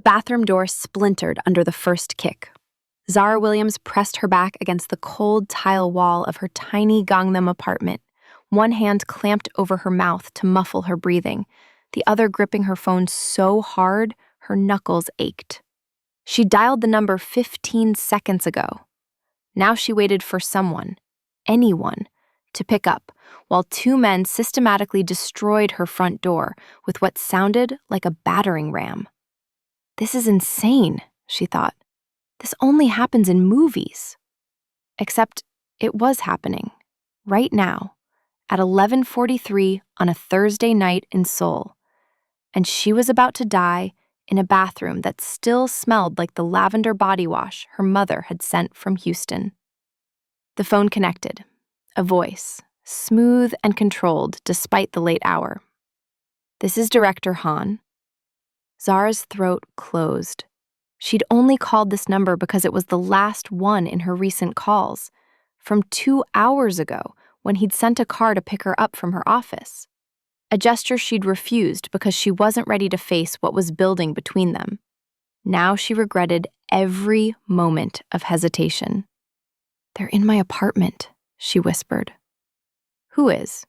bathroom door splintered under the first kick. Zara Williams pressed her back against the cold tile wall of her tiny Gangnam apartment, one hand clamped over her mouth to muffle her breathing, the other gripping her phone so hard her knuckles ached. She dialed the number 15 seconds ago. Now she waited for someone, anyone, to pick up, while two men systematically destroyed her front door with what sounded like a battering ram. This is insane, she thought. This only happens in movies. Except it was happening, right now, at 11:43 on a Thursday night in Seoul, and she was about to die in a bathroom that still smelled like the lavender body wash her mother had sent from Houston. The phone connected, a voice, smooth and controlled despite the late hour. "This is Director Han." Zara's throat closed. She'd only called this number because it was the last one in her recent calls, from 2 hours ago when he'd sent a car to pick her up from her office. A gesture she'd refused because she wasn't ready to face what was building between them. Now she regretted every moment of hesitation. "They're in my apartment," she whispered. "Who is?"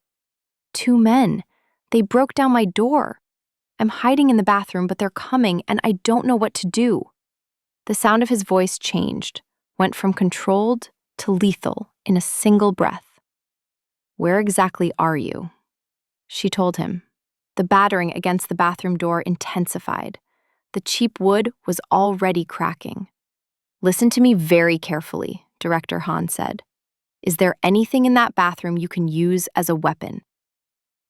"Two men. They broke down my door. I'm hiding in the bathroom, but they're coming, and I don't know what to do." The sound of his voice changed, went from controlled to lethal in a single breath. "Where exactly are you?" She told him. The battering against the bathroom door intensified. The cheap wood was already cracking. "Listen to me very carefully," Director Han said. "Is there anything in that bathroom you can use as a weapon?"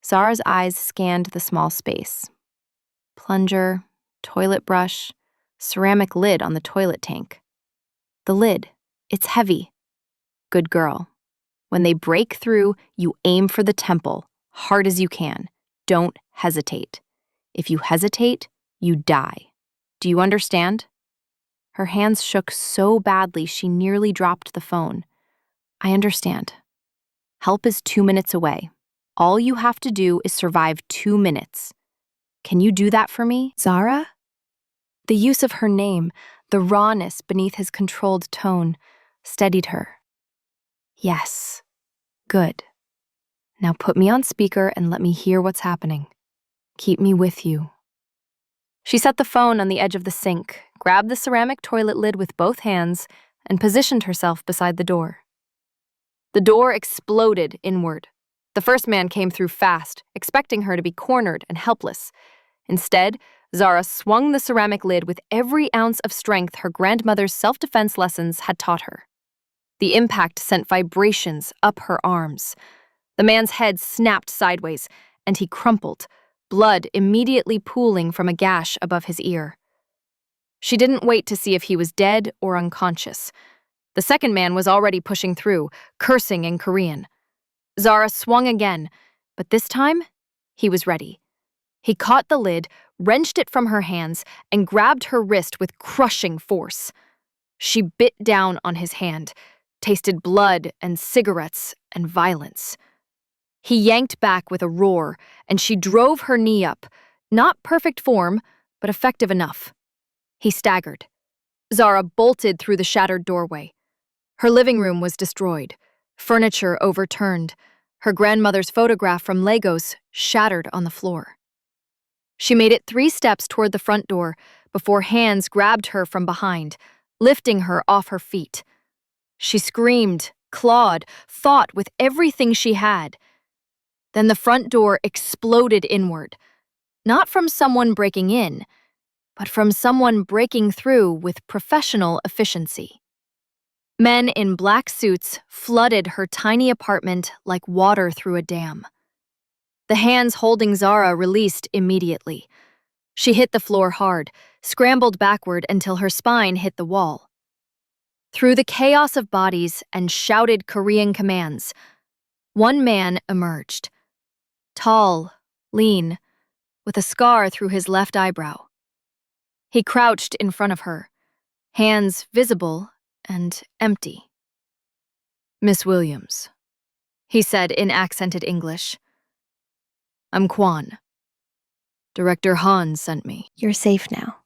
Zara's eyes scanned the small space. Plunger, toilet brush, ceramic lid on the toilet tank. The lid, it's heavy. Good girl. When they break through, you aim for the temple, hard as you can. Don't hesitate. If you hesitate, you die. Do you understand? Her hands shook so badly she nearly dropped the phone. "I understand. Help is 2 minutes away. All you have to do is survive 2 minutes. Can you do that for me, Zara?" The use of her name, the rawness beneath his controlled tone, steadied her. "Yes. Good. Now put me on speaker and let me hear what's happening. Keep me with you." She set the phone on the edge of the sink, grabbed the ceramic toilet lid with both hands, and positioned herself beside the door. The door exploded inward. The first man came through fast, expecting her to be cornered and helpless. Instead, Zara swung the ceramic lid with every ounce of strength her grandmother's self-defense lessons had taught her. The impact sent vibrations up her arms. The man's head snapped sideways, and he crumpled, blood immediately pooling from a gash above his ear. She didn't wait to see if he was dead or unconscious. The second man was already pushing through, cursing in Korean. Zara swung again, but this time, he was ready. He caught the lid, wrenched it from her hands, and grabbed her wrist with crushing force. She bit down on his hand, tasted blood and cigarettes and violence. He yanked back with a roar, and she drove her knee up, not perfect form, but effective enough. He staggered. Zara bolted through the shattered doorway. Her living room was destroyed, furniture overturned, her grandmother's photograph from Lagos shattered on the floor. She made it 3 steps toward the front door before hands grabbed her from behind, lifting her off her feet. She screamed, clawed, fought with everything she had. Then the front door exploded inward, not from someone breaking in, but from someone breaking through with professional efficiency. Men in black suits flooded her tiny apartment like water through a dam. The hands holding Zara released immediately. She hit the floor hard, scrambled backward until her spine hit the wall. Through the chaos of bodies and shouted Korean commands, one man emerged. Tall, lean, with a scar through his left eyebrow. He crouched in front of her, hands visible and empty. "Miss Williams," he said in accented English. "I'm Kwan. Director Han sent me." "You're safe now."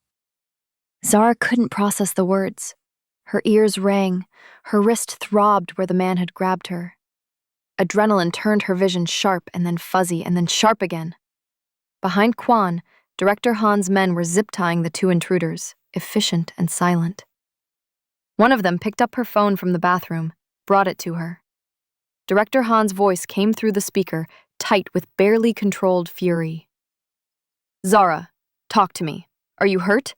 Zara couldn't process the words. Her ears rang, her wrist throbbed where the man had grabbed her. Adrenaline turned her vision sharp and then fuzzy and then sharp again. Behind Kwon, Director Han's men were zip-tying the two intruders, efficient and silent. One of them picked up her phone from the bathroom, brought it to her. Director Han's voice came through the speaker, tight with barely controlled fury. "Zara, talk to me. Are you hurt?"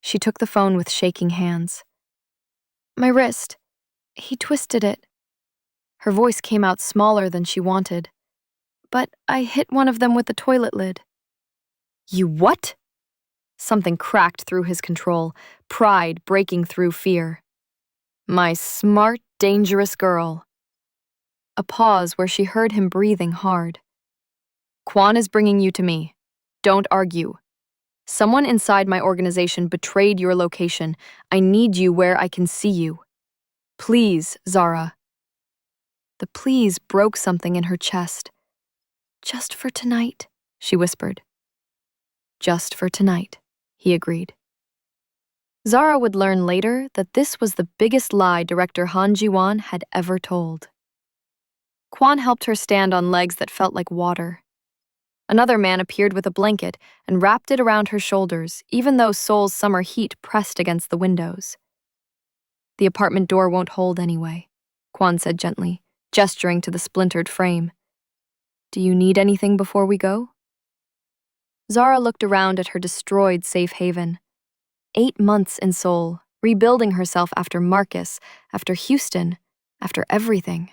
She took the phone with shaking hands. "My wrist. He twisted it." Her voice came out smaller than she wanted. "But I hit one of them with the toilet lid." "You what?" Something cracked through his control, pride breaking through fear. "My smart, dangerous girl." A pause where she heard him breathing hard. "Kwon is bringing you to me. Don't argue. Someone inside my organization betrayed your location. I need you where I can see you. Please, Zara." The please broke something in her chest. "Just for tonight," she whispered. "Just for tonight," he agreed. Zara would learn later that this was the biggest lie Director Han Ji-won had ever told. Kwon helped her stand on legs that felt like water. Another man appeared with a blanket and wrapped it around her shoulders, even though Seoul's summer heat pressed against the windows. "The apartment door won't hold anyway," Kwon said gently, gesturing to the splintered frame. "Do you need anything before we go?" Zara looked around at her destroyed safe haven. 8 months in Seoul, rebuilding herself after Marcus, after Houston, after everything.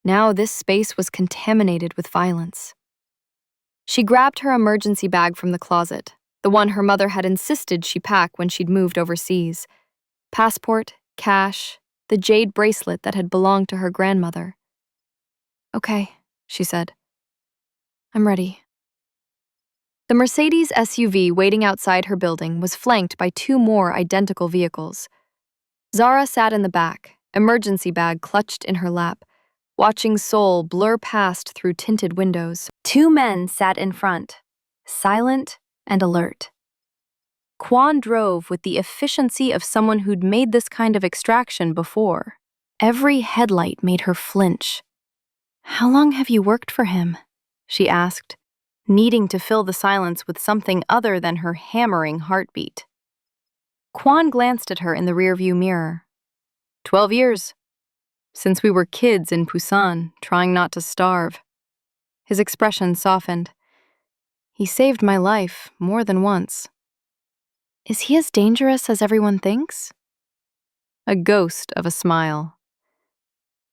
Now this space was contaminated with violence. She grabbed her emergency bag from the closet, the one her mother had insisted she pack when she'd moved overseas. Passport, cash, the jade bracelet that had belonged to her grandmother. "Okay," she said. "I'm ready." The Mercedes SUV waiting outside her building was flanked by 2 more identical vehicles. Zara sat in the back, emergency bag clutched in her lap, watching Seoul blur past through tinted windows. 2 men sat in front, silent and alert. Kwon drove with the efficiency of someone who'd made this kind of extraction before. Every headlight made her flinch. "How long have you worked for him?" she asked, needing to fill the silence with something other than her hammering heartbeat. Kwon glanced at her in the rearview mirror. 12 years. Since we were kids in Busan, trying not to starve." His expression softened. "He saved my life more than once." "Is he as dangerous as everyone thinks?" A ghost of a smile.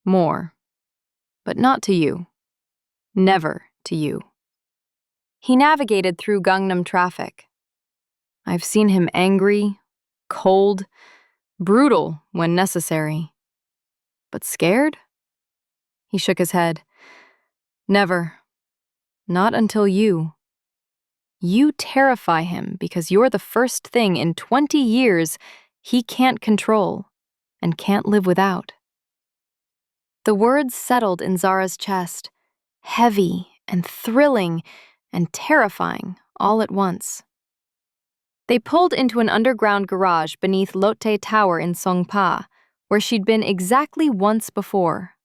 "More. But not to you. Never to you." He navigated through Gangnam traffic. "I've seen him angry, cold, brutal when necessary. But scared?" He shook his head. "Never. Not until you. You terrify him because you're the first thing in 20 years he can't control and can't live without." The words settled in Zara's chest, heavy and thrilling and terrifying all at once. They pulled into an underground garage beneath Lotte Tower in Songpa, where she'd been exactly once before,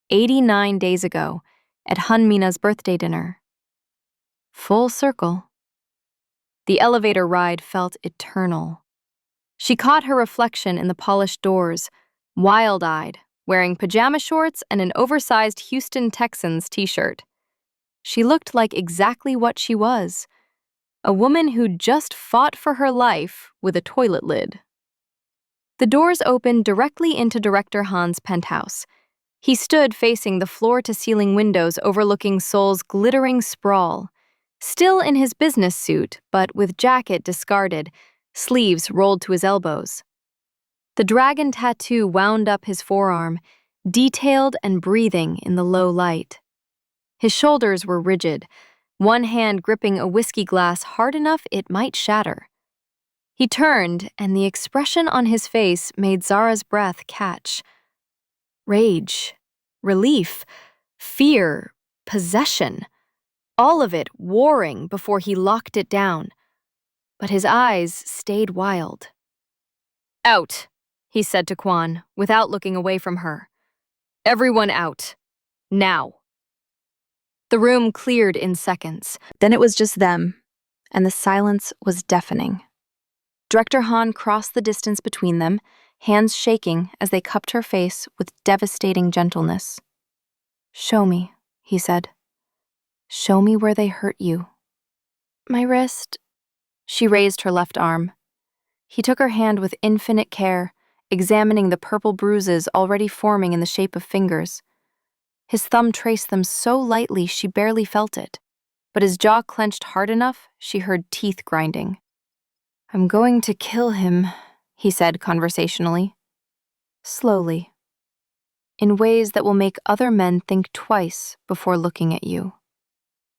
89 days ago, at Hunmina's birthday dinner. Full circle. The elevator ride felt eternal. She caught her reflection in the polished doors, wild-eyed, wearing pajama shorts and an oversized Houston Texans t-shirt. She looked like exactly what she was, a woman who'd just fought for her life with a toilet lid. The doors opened directly into Director Han's penthouse. He stood facing the floor-to-ceiling windows overlooking Seoul's glittering sprawl, still in his business suit, but with jacket discarded, sleeves rolled to his elbows. The dragon tattoo wound up his forearm, detailed and breathing in the low light. His shoulders were rigid, one hand gripping a whiskey glass hard enough it might shatter. He turned, and the expression on his face made Zara's breath catch. Rage, relief, fear, possession, all of it warring before he locked it down. but his eyes stayed wild. "Out," he said to Kwan, without looking away from her. "Everyone out. Now." The room cleared in seconds. Then it was just them, and the silence was deafening. Director Han crossed the distance between them, hands shaking as they cupped her face with devastating gentleness. "Show me," he said. "Show me where they hurt you." "My wrist." She raised her left arm. He took her hand with infinite care, examining the purple bruises already forming in the shape of fingers. His thumb traced them so lightly she barely felt it, but his jaw clenched hard enough she heard teeth grinding. "I'm going to kill him," he said conversationally. "Slowly. In ways that will make other men think twice before looking at you."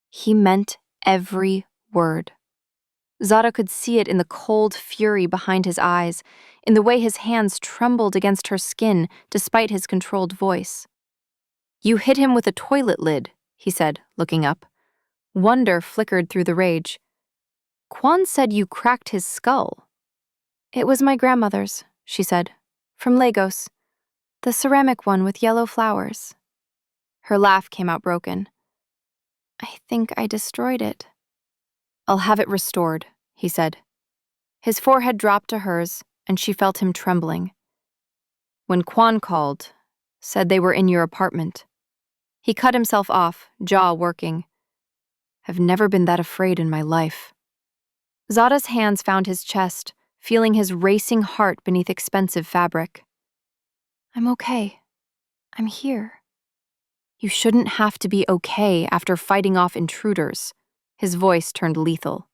He meant every word. Zara could see it in the cold fury behind his eyes, in the way his hands trembled against her skin despite his controlled voice. "You hit him with a toilet lid," he said, looking up. Wonder flickered through the rage. "Kwan said you cracked his skull." "It was my grandmother's," she said, "from Lagos. The ceramic one with yellow flowers." Her laugh came out broken. "I think I destroyed it." "I'll have it restored," he said. His forehead dropped to hers, and she felt him trembling. "When Kwan called, said they were in your apartment." He cut himself off, jaw working. "I've never been that afraid in my life." Zada's hands found his chest, feeling his racing heart beneath expensive fabric. "I'm okay. I'm here." "You shouldn't have to be okay after fighting off intruders." His voice turned lethal.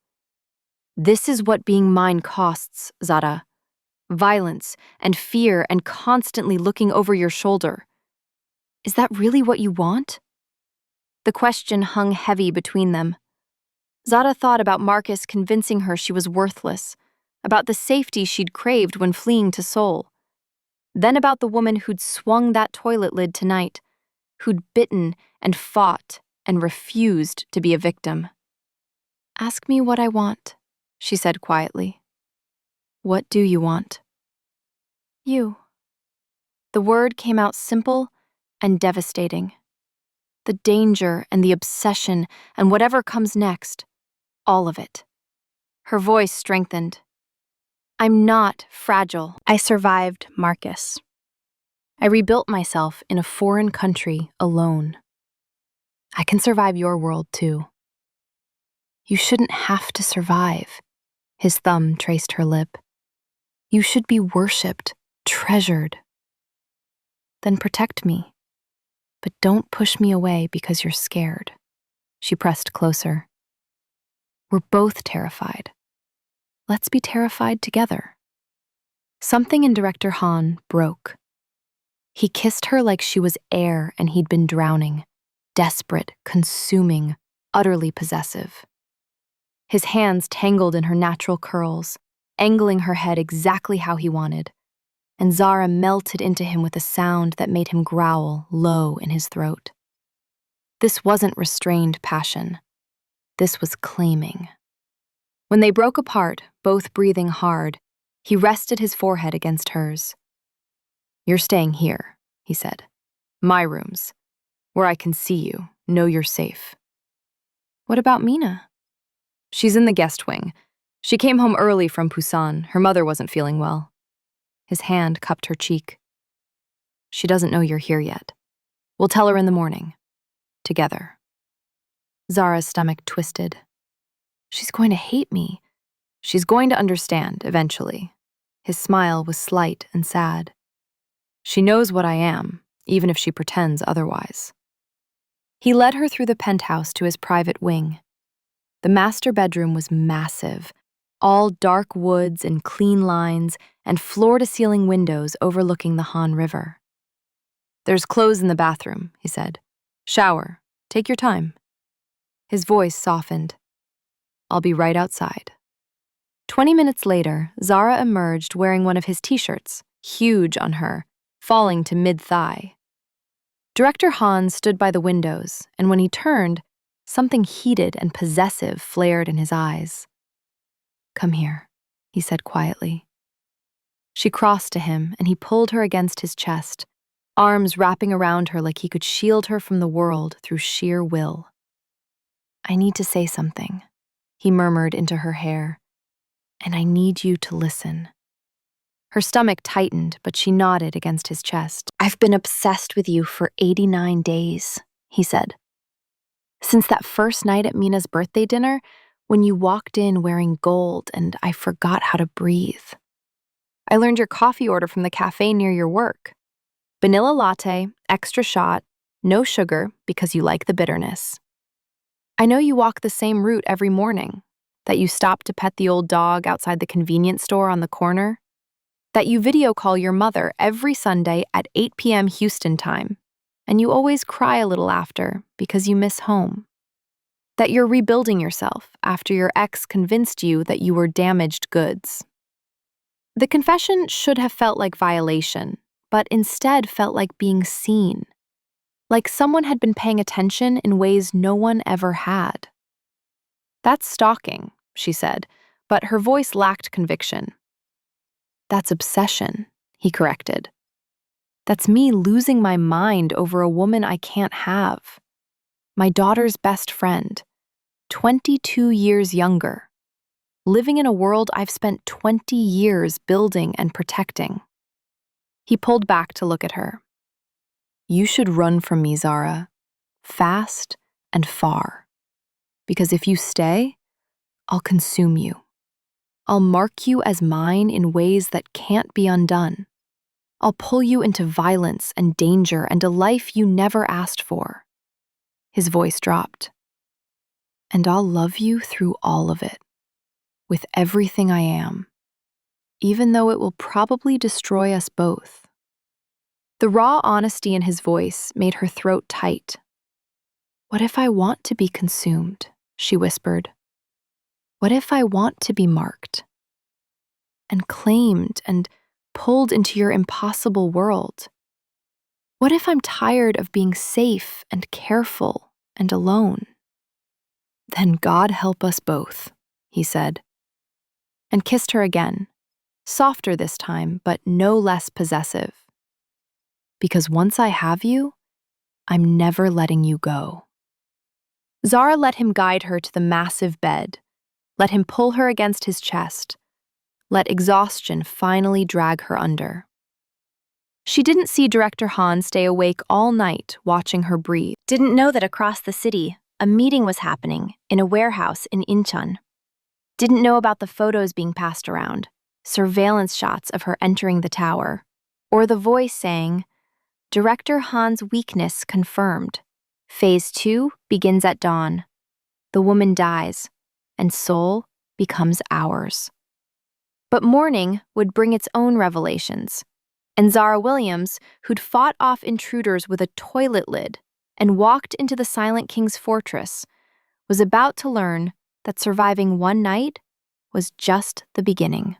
"This is what being mine costs, Zara. Violence and fear and constantly looking over your shoulder. Is that really what you want?" The question hung heavy between them. Zara thought about Marcus convincing her she was worthless, about the safety she'd craved when fleeing to Seoul, then about the woman who'd swung that toilet lid tonight, who'd bitten and fought and refused to be a victim. "Ask me what I want," she said quietly. "What do you want?" "You." The word came out simple and devastating. The danger and the obsession and whatever comes next, all of it. Her voice strengthened. "I'm not fragile. I survived Marcus. I rebuilt myself in a foreign country alone. I can survive your world too." "You shouldn't have to survive." His thumb traced her lip. "You should be worshipped, treasured." "Then protect me. But don't push me away because you're scared." She pressed closer. "We're both terrified. Let's be terrified together." Something in Director Han broke. He kissed her like she was air and he'd been drowning, desperate, consuming, utterly possessive. His hands tangled in her natural curls, angling her head exactly how he wanted, and Zara melted into him with a sound that made him growl low in his throat. This wasn't restrained passion. This was claiming. When they broke apart, both breathing hard, he rested his forehead against hers. "You're staying here," he said. "My rooms, where I can see you, know you're safe." "What about Mina?" "She's in the guest wing. She came home early from Busan. Her mother wasn't feeling well." His hand cupped her cheek. "She doesn't know you're here yet. We'll tell her in the morning. Together." Zara's stomach twisted. "She's going to hate me." "She's going to understand, eventually." His smile was slight and sad. "She knows what I am, even if she pretends otherwise." He led her through the penthouse to his private wing. The master bedroom was massive, all dark woods and clean lines and floor-to-ceiling windows overlooking the Han River. "There's clothes in the bathroom," he said. "Shower. Take your time." His voice softened. "I'll be right outside." 20 minutes later, Zara emerged wearing one of his t-shirts, huge on her, falling to mid-thigh. Director Han stood by the windows, and when he turned, something heated and possessive flared in his eyes. Come here, he said quietly. She crossed to him, and he pulled her against his chest, arms wrapping around her like he could shield her from the world through sheer will. I need to say something, he murmured into her hair, and I need you to listen. Her stomach tightened, but she nodded against his chest. I've been obsessed with you for 89 days, he said. Since that first night at Mina's birthday dinner, when you walked in wearing gold and I forgot how to breathe. I learned your coffee order from the cafe near your work. Vanilla latte, extra shot, no sugar because you like the bitterness. I know you walk the same route every morning, that you stop to pet the old dog outside the convenience store on the corner, that you video call your mother every Sunday at 8 p.m. Houston time, and you always cry a little after because you miss home. That you're rebuilding yourself after your ex convinced you that you were damaged goods. The confession should have felt like violation, but instead felt like being seen. Like someone had been paying attention in ways no one ever had. That's stalking, she said, but her voice lacked conviction. That's obsession, he corrected. That's me losing my mind over a woman I can't have. My daughter's best friend, 22 years younger, living in a world I've spent 20 years building and protecting. He pulled back to look at her. You should run from me, Zara, fast and far. Because if you stay, I'll consume you. I'll mark you as mine in ways that can't be undone. I'll pull you into violence and danger and a life you never asked for. His voice dropped. And I'll love you through all of it, with everything I am, even though it will probably destroy us both. The raw honesty in his voice made her throat tight. What if I want to be consumed? She whispered. What if I want to be marked and claimed and pulled into your impossible world? What if I'm tired of being safe and careful and alone? Then God help us both, he said, and kissed her again, softer this time, but no less possessive. Because once I have you, I'm never letting you go. Zara let him guide her to the massive bed, let him pull her against his chest, let exhaustion finally drag her under. She didn't see Director Han stay awake all night watching her breathe. Didn't know that across the city, a meeting was happening in a warehouse in Incheon. Didn't know about the photos being passed around, surveillance shots of her entering the tower, or the voice saying, Director Han's weakness confirmed. Phase 2 begins at dawn. The woman dies, and Seoul becomes ours. But morning would bring its own revelations, and Zara Williams, who'd fought off intruders with a toilet lid and walked into the Silent King's fortress, was about to learn that surviving one night was just the beginning.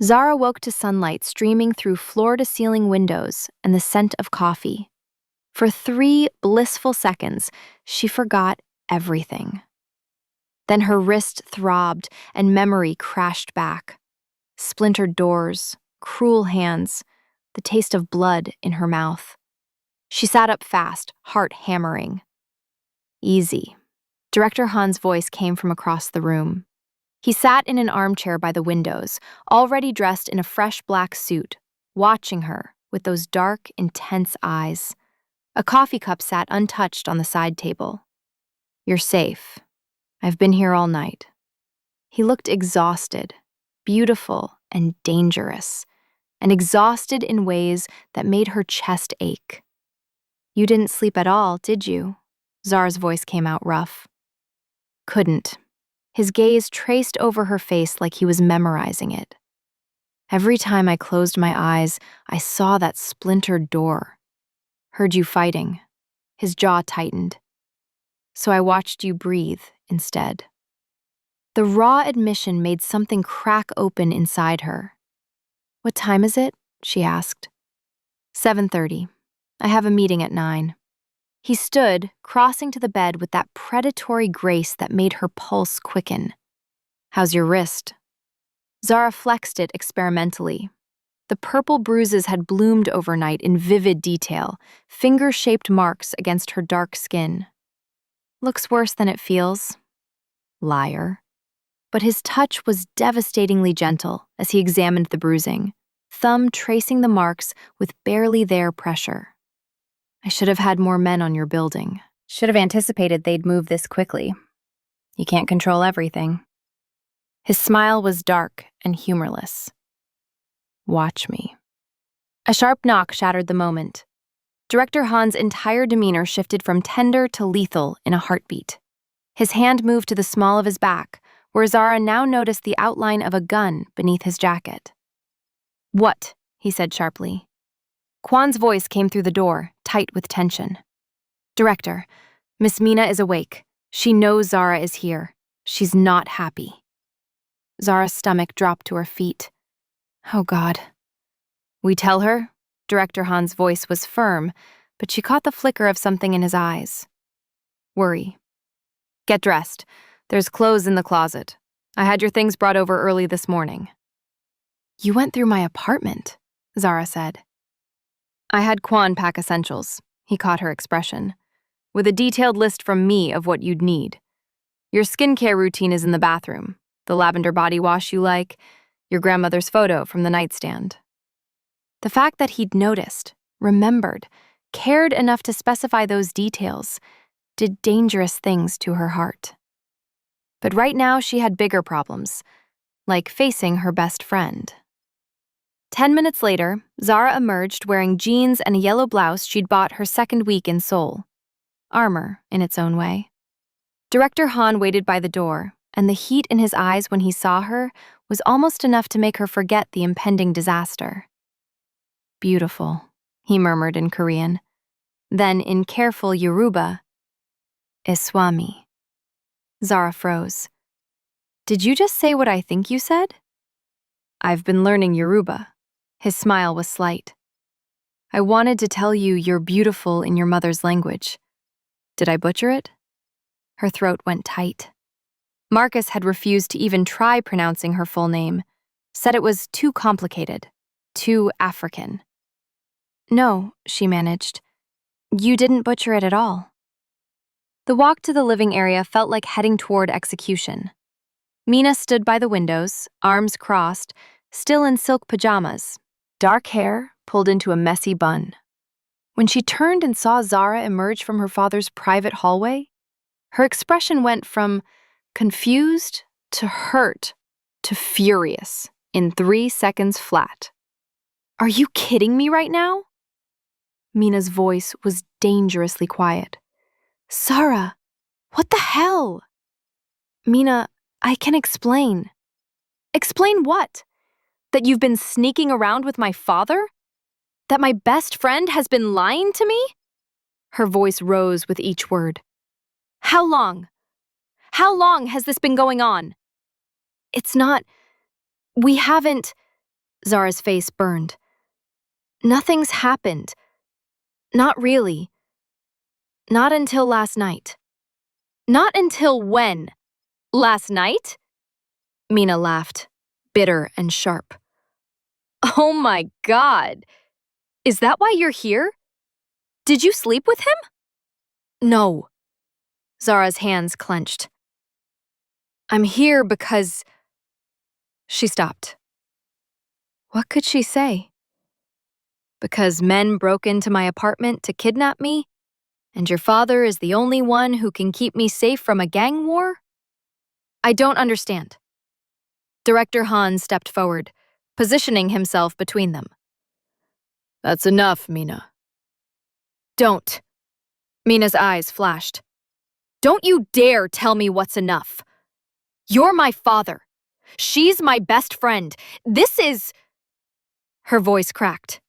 Zara woke to sunlight streaming through floor-to-ceiling windows and the scent of coffee. For 3 blissful seconds, she forgot everything. Then her wrist throbbed and memory crashed back. Splintered doors, cruel hands, the taste of blood in her mouth. She sat up fast, heart hammering. Easy. Director Han's voice came from across the room. He sat in an armchair by the windows, already dressed in a fresh black suit, watching her with those dark, intense eyes. A coffee cup sat untouched on the side table. You're safe. I've been here all night. He looked exhausted, beautiful and dangerous, and exhausted in ways that made her chest ache. You didn't sleep at all, did you? Zara's voice came out rough. Couldn't. His gaze traced over her face like he was memorizing it. Every time I closed my eyes, I saw that splintered door. Heard you fighting. His jaw tightened. So I watched you breathe instead. The raw admission made something crack open inside her. What time is it? She asked. 7:30. I have a meeting at 9. He stood, crossing to the bed with that predatory grace that made her pulse quicken. How's your wrist? Zara flexed it experimentally. The purple bruises had bloomed overnight in vivid detail, finger-shaped marks against her dark skin. Looks worse than it feels. Liar. But his touch was devastatingly gentle as he examined the bruising, thumb tracing the marks with barely there pressure. I should have had more men on your building. Should have anticipated they'd move this quickly. You can't control everything. His smile was dark and humorless. Watch me. A sharp knock shattered the moment. Director Han's entire demeanor shifted from tender to lethal in a heartbeat. His hand moved to the small of his back, where Zara now noticed the outline of a gun beneath his jacket. What? He said sharply. Kwan's voice came through the door, tight with tension. Director, Miss Mina is awake. She knows Zara is here. She's not happy. Zara's stomach dropped to her feet. Oh, God. We tell her? Director Han's voice was firm, but she caught the flicker of something in his eyes. Worry. Get dressed. There's clothes in the closet. I had your things brought over early this morning. You went through my apartment, Zara said. I had Kwan pack essentials. He caught her expression. With a detailed list from me of what you'd need. Your skincare routine is in the bathroom. The lavender body wash you like, your grandmother's photo from the nightstand. The fact that he'd noticed, remembered, cared enough to specify those details did dangerous things to her heart. But right now she had bigger problems, like facing her best friend. 10 minutes later, Zara emerged wearing jeans and a yellow blouse she'd bought her second week in Seoul. Armor, in its own way. Director Han waited by the door, and the heat in his eyes when he saw her was almost enough to make her forget the impending disaster. Beautiful, he murmured in Korean. Then, in careful Yoruba, Eswami. Zara froze. Did you just say what I think you said? I've been learning Yoruba. His smile was slight. I wanted to tell you you're beautiful in your mother's language. Did I butcher it? Her throat went tight. Marcus had refused to even try pronouncing her full name, said it was too complicated, too African. No, she managed. You didn't butcher it at all. The walk to the living area felt like heading toward execution. Mina stood by the windows, arms crossed, still in silk pajamas, dark hair pulled into a messy bun. When she turned and saw Zara emerge from her father's private hallway, her expression went from confused to hurt to furious in 3 seconds flat. Are you kidding me right now? Mina's voice was dangerously quiet. Zara, what the hell? Mina, I can explain. Explain what? That you've been sneaking around with my father? That my best friend has been lying to me? Her voice rose with each word. How long? How long has this been going on? It's not... We haven't... Zara's face burned. Nothing's happened. Not really. Not until last night. Not until when? Last night? Mina laughed, bitter and sharp. Oh my God! Is that why you're here? Did you sleep with him? No. Zara's hands clenched. I'm here because... She stopped. What could she say? Because men broke into my apartment to kidnap me, and your father is the only one who can keep me safe from a gang war? I don't understand. Director Han stepped forward, positioning himself between them. That's enough, Mina. Don't. Mina's eyes flashed. Don't you dare tell me what's enough. You're my father. She's my best friend. This is... Her voice cracked.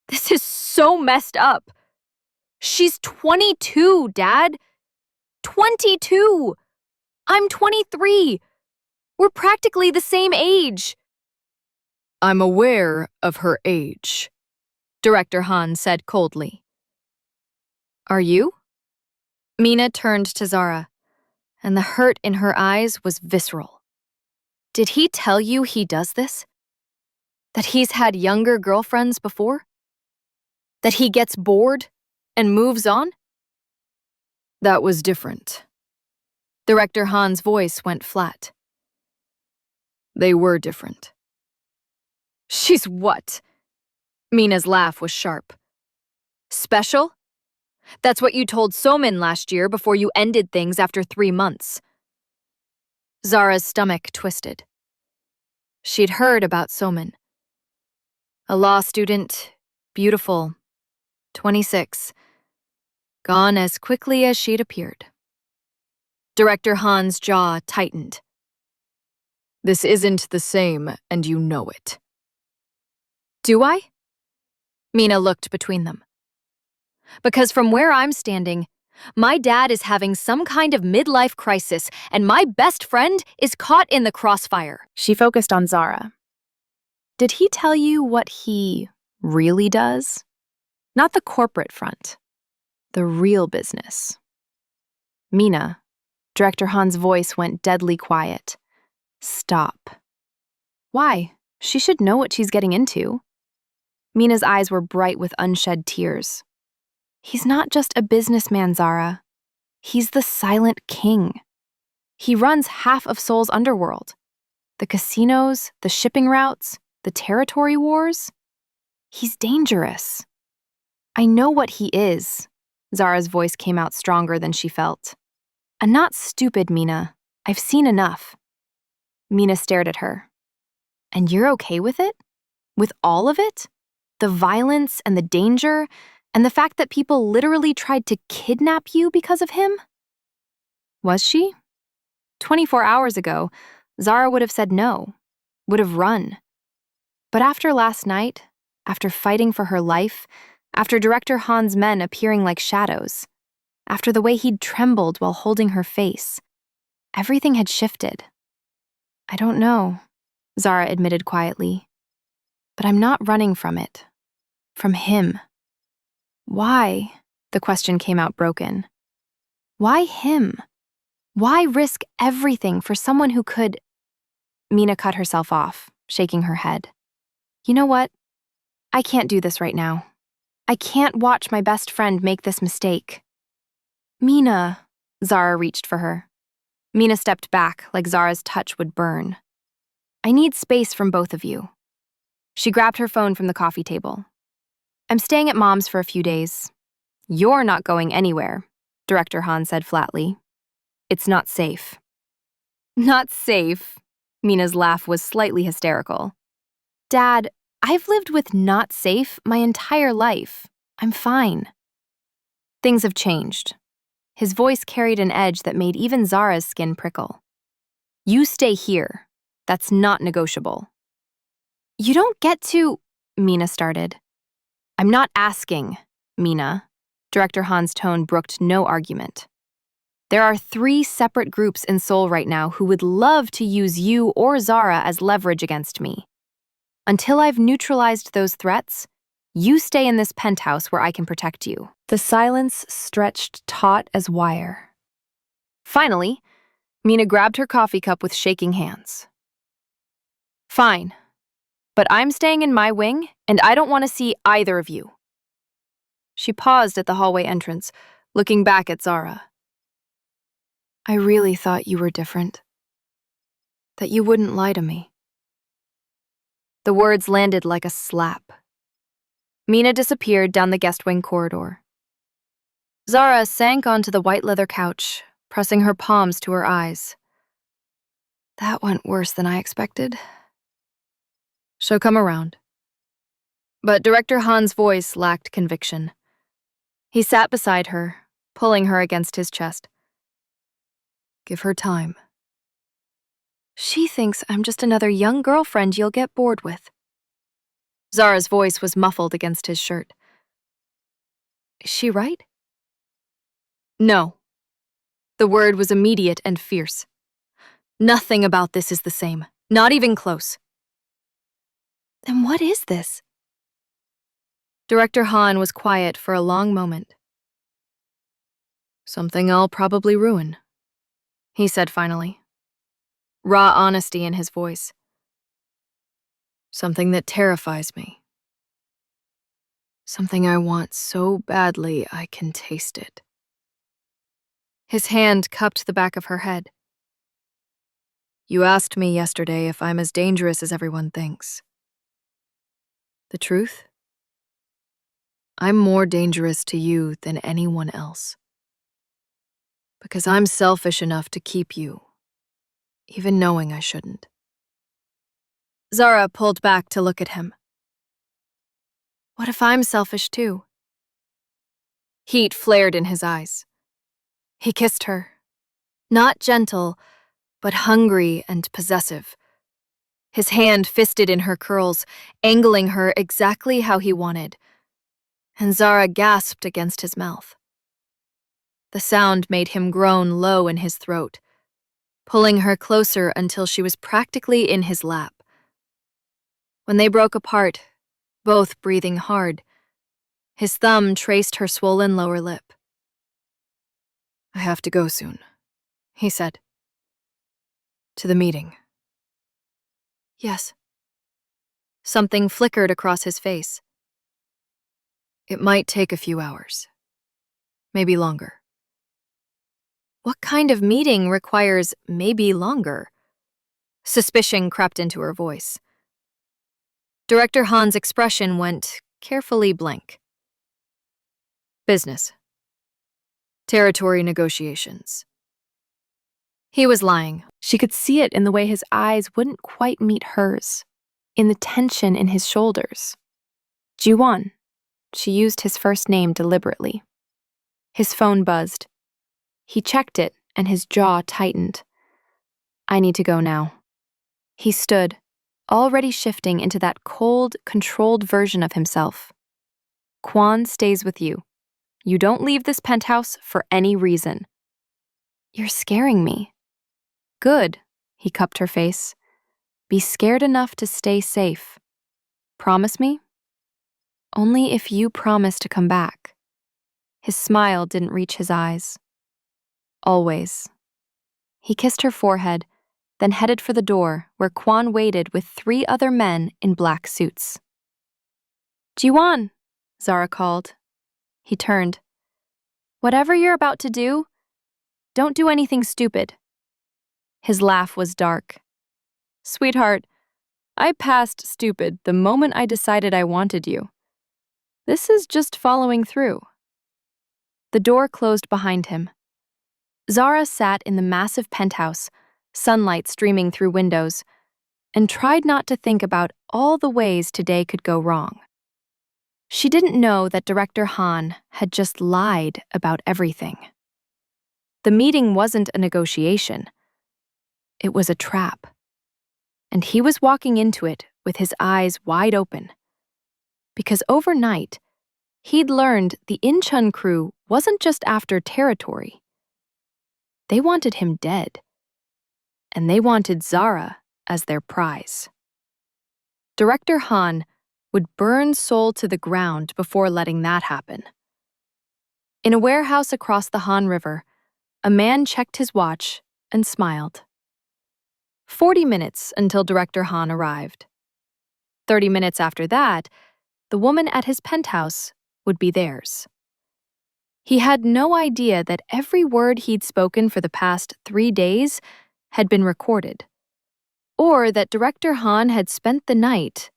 This is so messed up. She's 22, Dad. 22. I'm 23. We're practically the same age. I'm aware of her age, Director Han said coldly. Are you? Mina turned to Zara. and the hurt in her eyes was visceral. Did he tell you he does this? That he's had younger girlfriends before? That he gets bored and moves on? That was different. Director Han's voice went flat. They were different. She's what? Mina's laugh was sharp. Special? That's what you told Somin last year before you ended things after 3 months. Zara's stomach twisted. She'd heard about Somin. A law student, beautiful, 26, gone as quickly as she'd appeared. Director Han's jaw tightened. This isn't the same, and you know it. Do I? Mina looked between them. Because from where I'm standing, my dad is having some kind of midlife crisis, and my best friend is caught in the crossfire. She focused on Zara. Did he tell you what he really does? Not the corporate front, the real business. Mina, Director Han's voice went deadly quiet. Stop. Why? She should know what she's getting into. Mina's eyes were bright with unshed tears. He's not just a businessman, Zara. He's the silent king. He runs half of Seoul's underworld. The casinos, the shipping routes, the territory wars. He's dangerous. I know what he is. Zara's voice came out stronger than she felt. I'm not stupid, Mina. I've seen enough. Mina stared at her. And you're okay with it? With all of it? The violence and the danger, and the fact that people literally tried to kidnap you because of him? Was she? 24 hours ago, Zara would have said no, would have run. But after last night, after fighting for her life, after Director Han's men appearing like shadows, after the way he'd trembled while holding her face, everything had shifted. I don't know, Zara admitted quietly. But I'm not running from it. From him. Why? The question came out broken. Why him? Why risk everything for someone who could... Mina cut herself off, shaking her head. You know what? I can't do this right now. I can't watch my best friend make this mistake. Mina, Zara reached for her. Mina stepped back like Zara's touch would burn. I need space from both of you. She grabbed her phone from the coffee table. I'm staying at Mom's for a few days. You're not going anywhere, Director Han said flatly. It's not safe. Not safe? Mina's laugh was slightly hysterical. Dad, I've lived with not safe my entire life. I'm fine. Things have changed. His voice carried an edge that made even Zara's skin prickle. You stay here. That's not negotiable. You don't get to... Mina started. I'm not asking, Mina. Director Han's tone brooked no argument. There are 3 separate groups in Seoul right now who would love to use you or Zara as leverage against me. Until I've neutralized those threats, you stay in this penthouse where I can protect you. The silence stretched taut as wire. Finally, Mina grabbed her coffee cup with shaking hands. Fine, but I'm staying in my wing, and I don't want to see either of you. She paused at the hallway entrance, looking back at Zara. I really thought you were different. That you wouldn't lie to me. The words landed like a slap. Mina disappeared down the guest wing corridor. Zara sank onto the white leather couch, pressing her palms to her eyes. That went worse than I expected. She'll come around. But Director Han's voice lacked conviction. He sat beside her, pulling her against his chest. Give her time. She thinks I'm just another young girlfriend you'll get bored with. Zara's voice was muffled against his shirt. Is she right? No. The word was immediate and fierce. Nothing about this is the same, not even close. Then what is this? Director Han was quiet for a long moment. Something I'll probably ruin. he said finally, raw honesty in his voice. Something that terrifies me. Something I want so badly I can taste it. His hand cupped the back of her head. You asked me yesterday if I'm as dangerous as everyone thinks. The truth? I'm more dangerous to you than anyone else. Because I'm selfish enough to keep you, even knowing I shouldn't. Zara pulled back to look at him. What if I'm selfish too? Heat flared in his eyes. He kissed her. Not gentle, but hungry and possessive. His hand fisted in her curls, angling her exactly how he wanted. And Zara gasped against his mouth. The sound made him groan low in his throat, pulling her closer until she was practically in his lap. When they broke apart, both breathing hard, his thumb traced her swollen lower lip. I have to go soon, he said. To the meeting. Yes. Something flickered across his face. It might take a few hours. Maybe longer. What kind of meeting requires maybe longer? Suspicion crept into her voice. Director Han's expression went carefully blank. Business. Territory negotiations. He was lying. She could see it in the way his eyes wouldn't quite meet hers, in the tension in his shoulders. Jiwon. She used his first name deliberately. His phone buzzed. He checked it, and his jaw tightened. I need to go now. He stood, already shifting into that cold, controlled version of himself. Kwon stays with you. You don't leave this penthouse for any reason. You're scaring me. Good, he cupped her face. Be scared enough to stay safe. Promise me? Only if you promise to come back. His smile didn't reach his eyes. Always. He kissed her forehead, then headed for the door where Kwon waited with 3 other men in black suits. Jiwon, Zara called. He turned. Whatever you're about to do, don't do anything stupid. His laugh was dark. Sweetheart, I passed stupid the moment I decided I wanted you. This is just following through. The door closed behind him. Zara sat in the massive penthouse, sunlight streaming through windows, and tried not to think about all the ways today could go wrong. She didn't know that Director Han had just lied about everything. The meeting wasn't a negotiation. It was a trap. And he was walking into it with his eyes wide open. Because overnight, he'd learned the Incheon crew wasn't just after territory. They wanted him dead. And they wanted Zara as their prize. Director Han would burn Seoul to the ground before letting that happen. In a warehouse across the Han River, a man checked his watch and smiled. 40 minutes until Director Han arrived. 30 minutes after that, the woman at his penthouse would be theirs. He had no idea that every word he'd spoken for the past 3 days had been recorded, or that Director Han had spent the night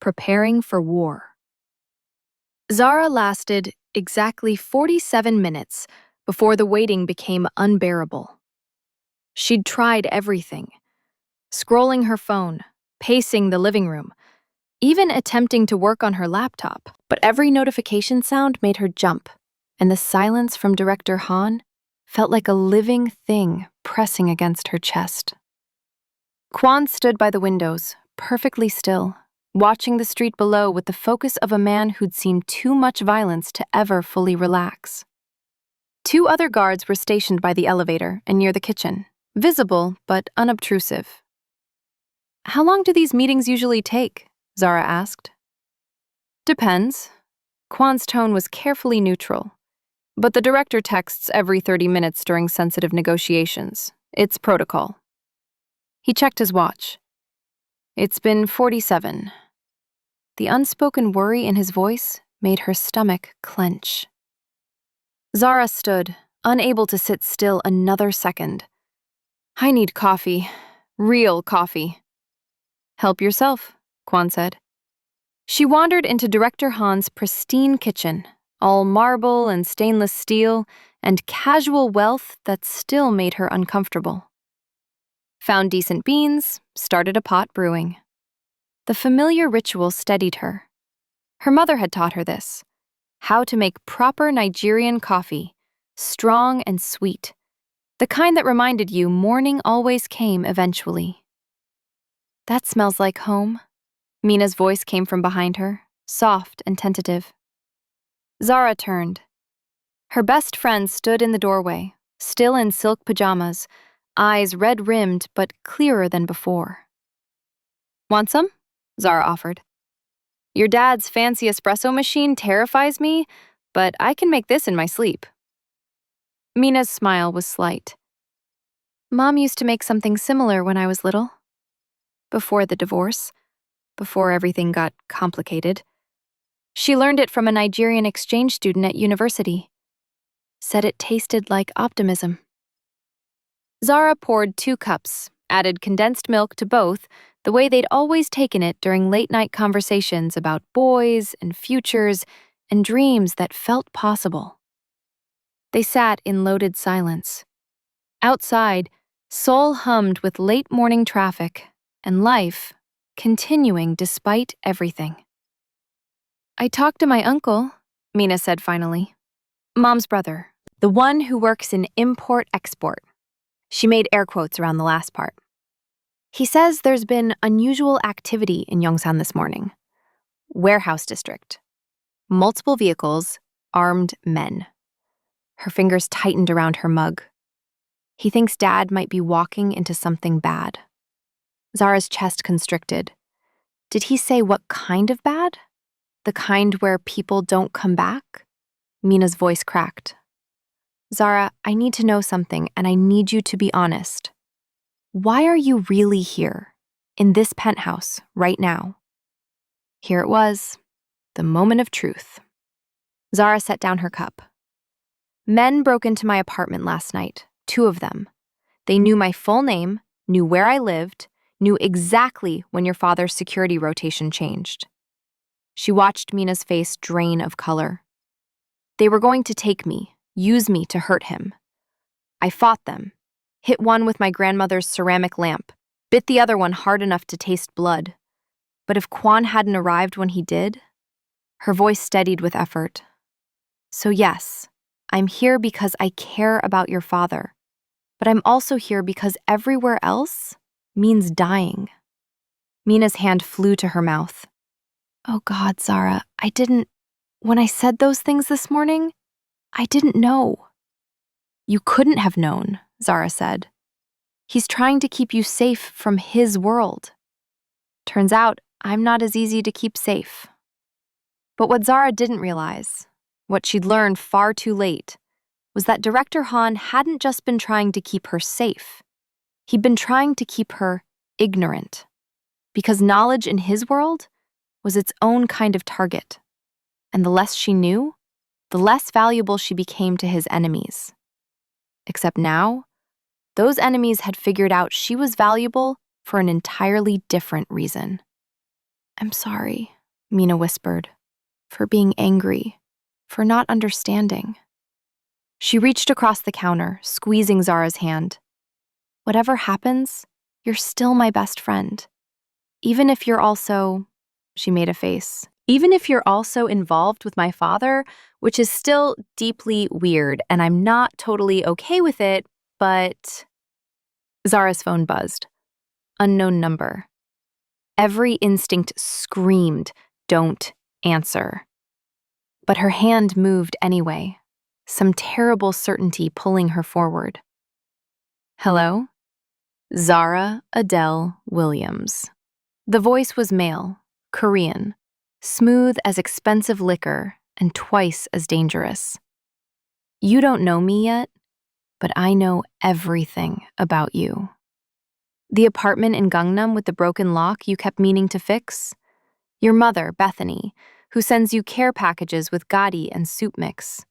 preparing for war. Zara lasted exactly 47 minutes before the waiting became unbearable. She'd tried everything, scrolling her phone, pacing the living room, even attempting to work on her laptop, but every notification sound made her jump, and the silence from Director Han felt like a living thing pressing against her chest. Kwon stood by the windows, perfectly still, watching the street below with the focus of a man who'd seen too much violence to ever fully relax. 2 other guards were stationed by the elevator and near the kitchen, visible but unobtrusive. How long do these meetings usually take? Zara asked. Depends. Kwon's tone was carefully neutral, but the director texts every 30 minutes during sensitive negotiations, It's protocol. He checked his watch. It's been 47. The unspoken worry in his voice made her stomach clench. Zara stood, unable to sit still another second. I need coffee. Real coffee. Help yourself, Kwan said. She wandered into Director Han's pristine kitchen, all marble and stainless steel, and casual wealth that still made her uncomfortable. Found decent beans, started a pot brewing. The familiar ritual steadied her. Her mother had taught her this: how to make proper Nigerian coffee, strong and sweet, the kind that reminded you morning always came eventually. That smells like home. Mina's voice came from behind her, soft and tentative. Zara turned. Her best friend stood in the doorway, still in silk pajamas, eyes red-rimmed but clearer than before. Want some? Zara offered. Your dad's fancy espresso machine terrifies me, but I can make this in my sleep. Mina's smile was slight. Mom used to make something similar when I was little. Before the divorce, before everything got complicated. She learned it from a Nigerian exchange student at university. Said it tasted like optimism. Zara poured 2 cups, added condensed milk to both, the way they'd always taken it during late-night conversations about boys and futures and dreams that felt possible. They sat in loaded silence. Outside, Seoul hummed with late-morning traffic, and life continuing despite everything. I talked to my uncle, Mina said finally. Mom's brother, the one who works in import-export. She made air quotes around the last part. He says there's been unusual activity in Yongsan this morning. Warehouse district. Multiple vehicles, armed men. Her fingers tightened around her mug. He thinks Dad might be walking into something bad. Zara's chest constricted. Did he say what kind of bad? The kind where people don't come back? Mina's voice cracked. Zara, I need to know something, and I need you to be honest. Why are you really here, in this penthouse, right now? Here it was, the moment of truth. Zara set down her cup. Men broke into my apartment last night, 2 of them. They knew my full name, knew where I lived, knew exactly when your father's security rotation changed. She watched Mina's face drain of color. They were going to take me, use me to hurt him. I fought them, hit one with my grandmother's ceramic lamp, bit the other one hard enough to taste blood. But if Kwan hadn't arrived when he did, her voice steadied with effort. So yes, I'm here because I care about your father, but I'm also here because everywhere else means dying. Mina's hand flew to her mouth. Oh God, Zara, when I said those things this morning, I didn't know. You couldn't have known, Zara said. He's trying to keep you safe from his world. Turns out, I'm not as easy to keep safe. But what Zara didn't realize, what she'd learned far too late, was that Director Han hadn't just been trying to keep her safe. He'd been trying to keep her ignorant. Because knowledge in his world was its own kind of target. And the less she knew, the less valuable she became to his enemies. Except now, those enemies had figured out she was valuable for an entirely different reason. I'm sorry, Mina whispered, for being angry, for not understanding. She reached across the counter, squeezing Zara's hand. Whatever happens, you're still my best friend. Even if you're also, she made a face, even if you're also involved with my father, which is still deeply weird, and I'm not totally okay with it, but... Zara's phone buzzed. Unknown number. Every instinct screamed, don't answer. But her hand moved anyway, some terrible certainty pulling her forward. Hello? Zara Adele Williams. The voice was male, Korean, smooth as expensive liquor and twice as dangerous. You don't know me yet? but I know everything about you. The apartment in Gangnam with the broken lock you kept meaning to fix? Your mother, Bethany, who sends you care packages with gari and soup mix.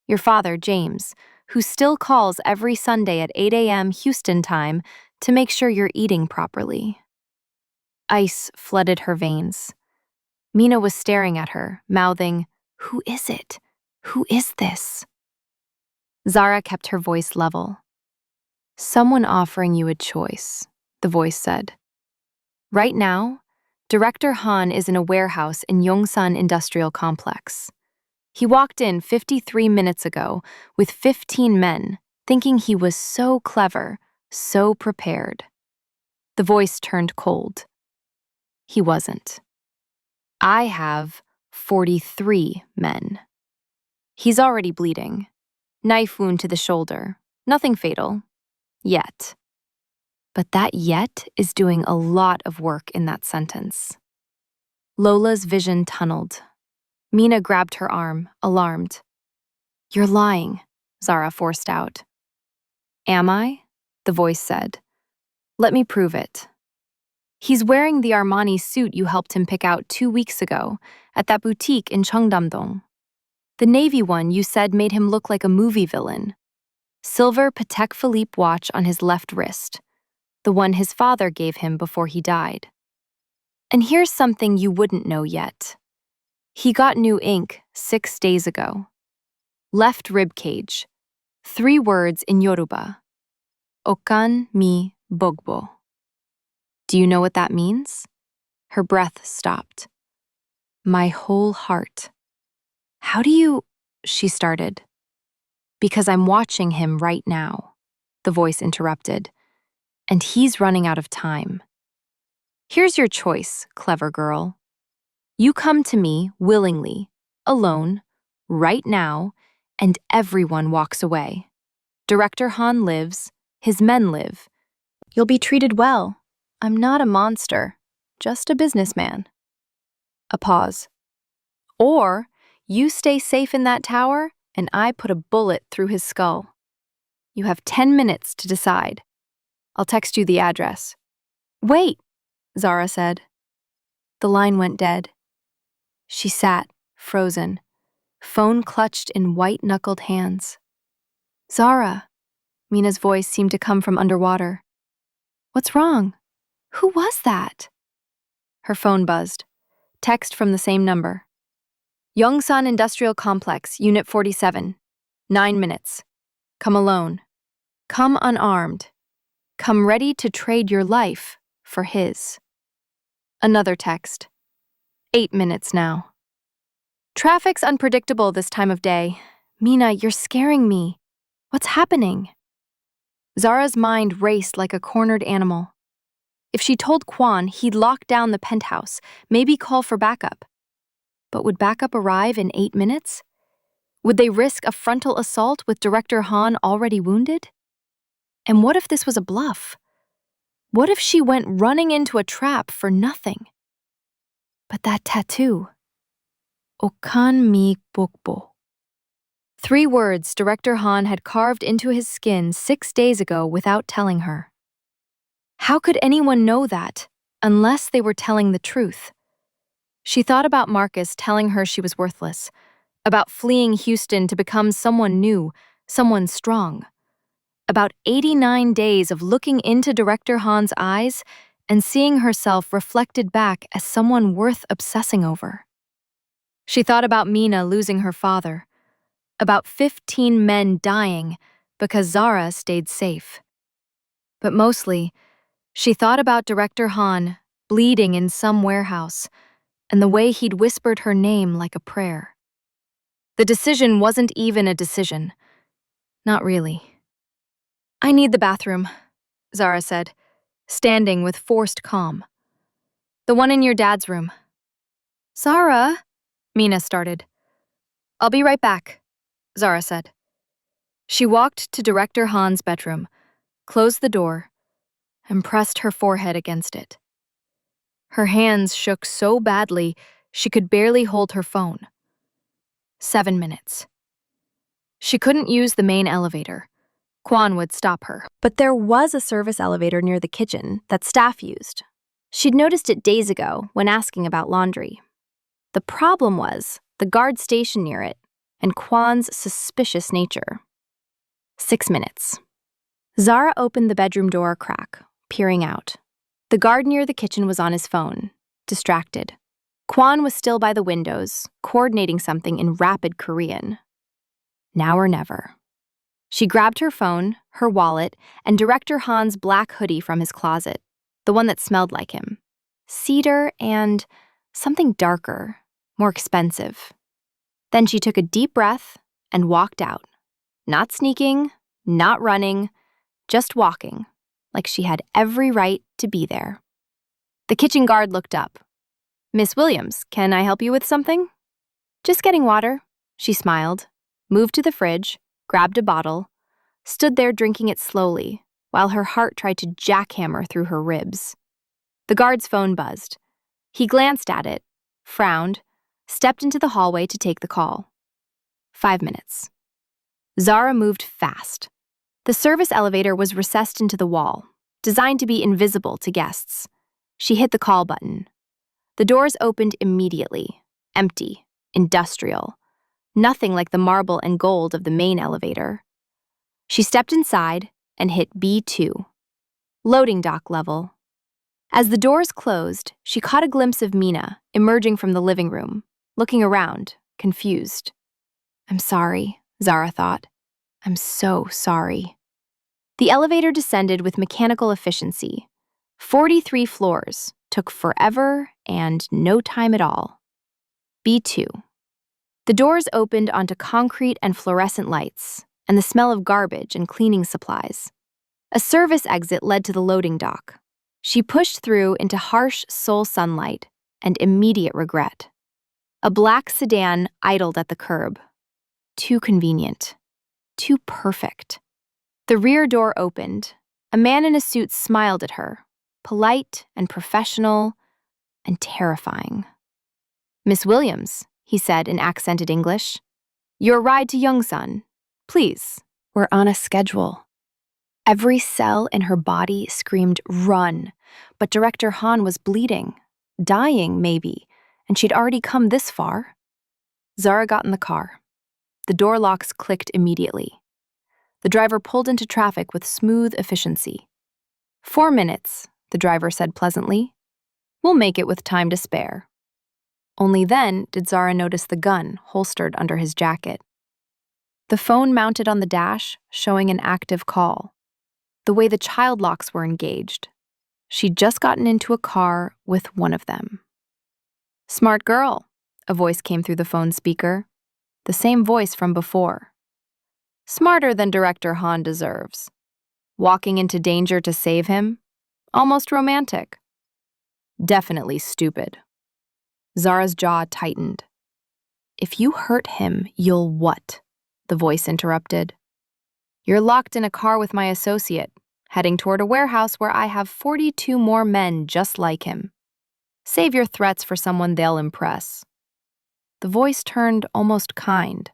Your father, James, who still calls every Sunday at 8 a.m. Houston time to make sure you're eating properly. Ice flooded her veins. Mina was staring at her, mouthing, "Who is it? Who is this?" Zara kept her voice level. "Someone offering you a choice," the voice said. "Right now, Director Han is in a warehouse in Yongsan Industrial Complex. He walked in 53 minutes ago with 15 men, thinking he was so clever, so prepared." The voice turned cold. He wasn't. "I have 43 men. He's already bleeding. Knife wound to the shoulder. Nothing fatal. Yet." But that "yet" is doing a lot of work in that sentence. Lola's vision tunneled. Mina grabbed her arm, alarmed. "You're lying," Zara forced out. "Am I?" the voice said. "Let me prove it. He's wearing the Armani suit you helped him pick out 2 weeks ago at that boutique in Cheongdam-dong. The navy one you said made him look like a movie villain. Silver Patek Philippe watch on his left wrist, the one his father gave him before he died. And here's something you wouldn't know yet. He got new ink 6 days ago. Left rib cage. 3 words in Yoruba. Okan mi bogbo. Do you know what that means?" Her breath stopped. "My whole heart." "How do you—" she started. "Because I'm watching him right now," the voice interrupted. "And he's running out of time. Here's your choice, clever girl. You come to me willingly, alone, right now, and everyone walks away. Director Han lives, his men live. You'll be treated well. I'm not a monster, just a businessman." A pause. "Or you stay safe in that tower, and I put a bullet through his skull. You have 10 minutes to decide. I'll text you the address." "Wait," Zara said. The line went dead. She sat, frozen, phone clutched in white-knuckled hands. "Zara," Mina's voice seemed to come from underwater. "What's wrong? Who was that?" Her phone buzzed. Text from the same number. "Yongsan Industrial Complex, Unit 47. 9 minutes. Come alone. Come unarmed. Come ready to trade your life for his." Another text. 8 minutes now. "Traffic's unpredictable this time of day. Mina, you're scaring me. What's happening?" Zara's mind raced like a cornered animal. If she told Kwan, he'd lock down the penthouse, maybe call for backup. But would backup arrive in 8 minutes? Would they risk a frontal assault with Director Han already wounded? And what if this was a bluff? What if she went running into a trap for nothing? But that tattoo. Okan mi bokbo. 3 words Director Han had carved into his skin 6 days ago without telling her. How could anyone know that, unless they were telling the truth? She thought about Marcus telling her she was worthless, about fleeing Houston to become someone new, someone strong, about 89 days of looking into Director Han's eyes and seeing herself reflected back as someone worth obsessing over. She thought about Mina losing her father, about 15 men dying because Zara stayed safe. But mostly, she thought about Director Han bleeding in some warehouse and the way he'd whispered her name like a prayer. The decision wasn't even a decision. Not really. "I need the bathroom," Zara said, standing with forced calm. "The one in your dad's room." "Zara," Mina started. "I'll be right back," Zara said. She walked to Director Han's bedroom, closed the door, and pressed her forehead against it. Her hands shook so badly she could barely hold her phone. 7 minutes. She couldn't use the main elevator. Kwon would stop her. But there was a service elevator near the kitchen that staff used. She'd noticed it days ago when asking about laundry. The problem was the guard stationed near it and Kwon's suspicious nature. 6 minutes. Zara opened the bedroom door a crack, peering out. The guard near the kitchen was on his phone, distracted. Kwon was still by the windows, coordinating something in rapid Korean. Now or never. She grabbed her phone, her wallet, and Director Han's black hoodie from his closet, the one that smelled like him. Cedar and something darker, more expensive. Then she took a deep breath and walked out. Not sneaking, not running, just walking, like she had every right to be there. The kitchen guard looked up. "Miss Williams, can I help you with something?" "Just getting water," she smiled, moved to the fridge, grabbed a bottle, stood there drinking it slowly, while her heart tried to jackhammer through her ribs. The guard's phone buzzed. He glanced at it, frowned, stepped into the hallway to take the call. 5 minutes. Zara moved fast. The service elevator was recessed into the wall, designed to be invisible to guests. She hit the call button. The doors opened immediately, empty, industrial, nothing like the marble and gold of the main elevator. She stepped inside and hit B2, loading dock level. As the doors closed, she caught a glimpse of Mina emerging from the living room, looking around, confused. "I'm sorry," Zara thought. "I'm so sorry." The elevator descended with mechanical efficiency. 43 floors, took forever and no time at all. B2. The doors opened onto concrete and fluorescent lights, and the smell of garbage and cleaning supplies. A service exit led to the loading dock. She pushed through into harsh Seoul sunlight and immediate regret. A black sedan idled at the curb. Too convenient. Too perfect. The rear door opened. A man in a suit smiled at her, polite and professional and terrifying. "Miss Williams," he said in accented English. "Your ride to Yongsan. Please, we're on a schedule." Every cell in her body screamed, "Run," but Director Han was bleeding, dying maybe, and she'd already come this far. Zara got in the car. The door locks clicked immediately. The driver pulled into traffic with smooth efficiency. 4 minutes, the driver said pleasantly. "We'll make it with time to spare." Only then did Zara notice the gun holstered under his jacket. The phone mounted on the dash, showing an active call. The way the child locks were engaged. She'd just gotten into a car with one of them. "Smart girl," a voice came through the phone speaker. The same voice from before. "Smarter than Director Han deserves. Walking into danger to save him? Almost romantic. Definitely stupid." Zara's jaw tightened. "If you hurt him, you'll what?" the voice interrupted. "You're locked in a car with my associate, heading toward a warehouse where I have 42 more men just like him. Save your threats for someone they'll impress." The voice turned almost kind.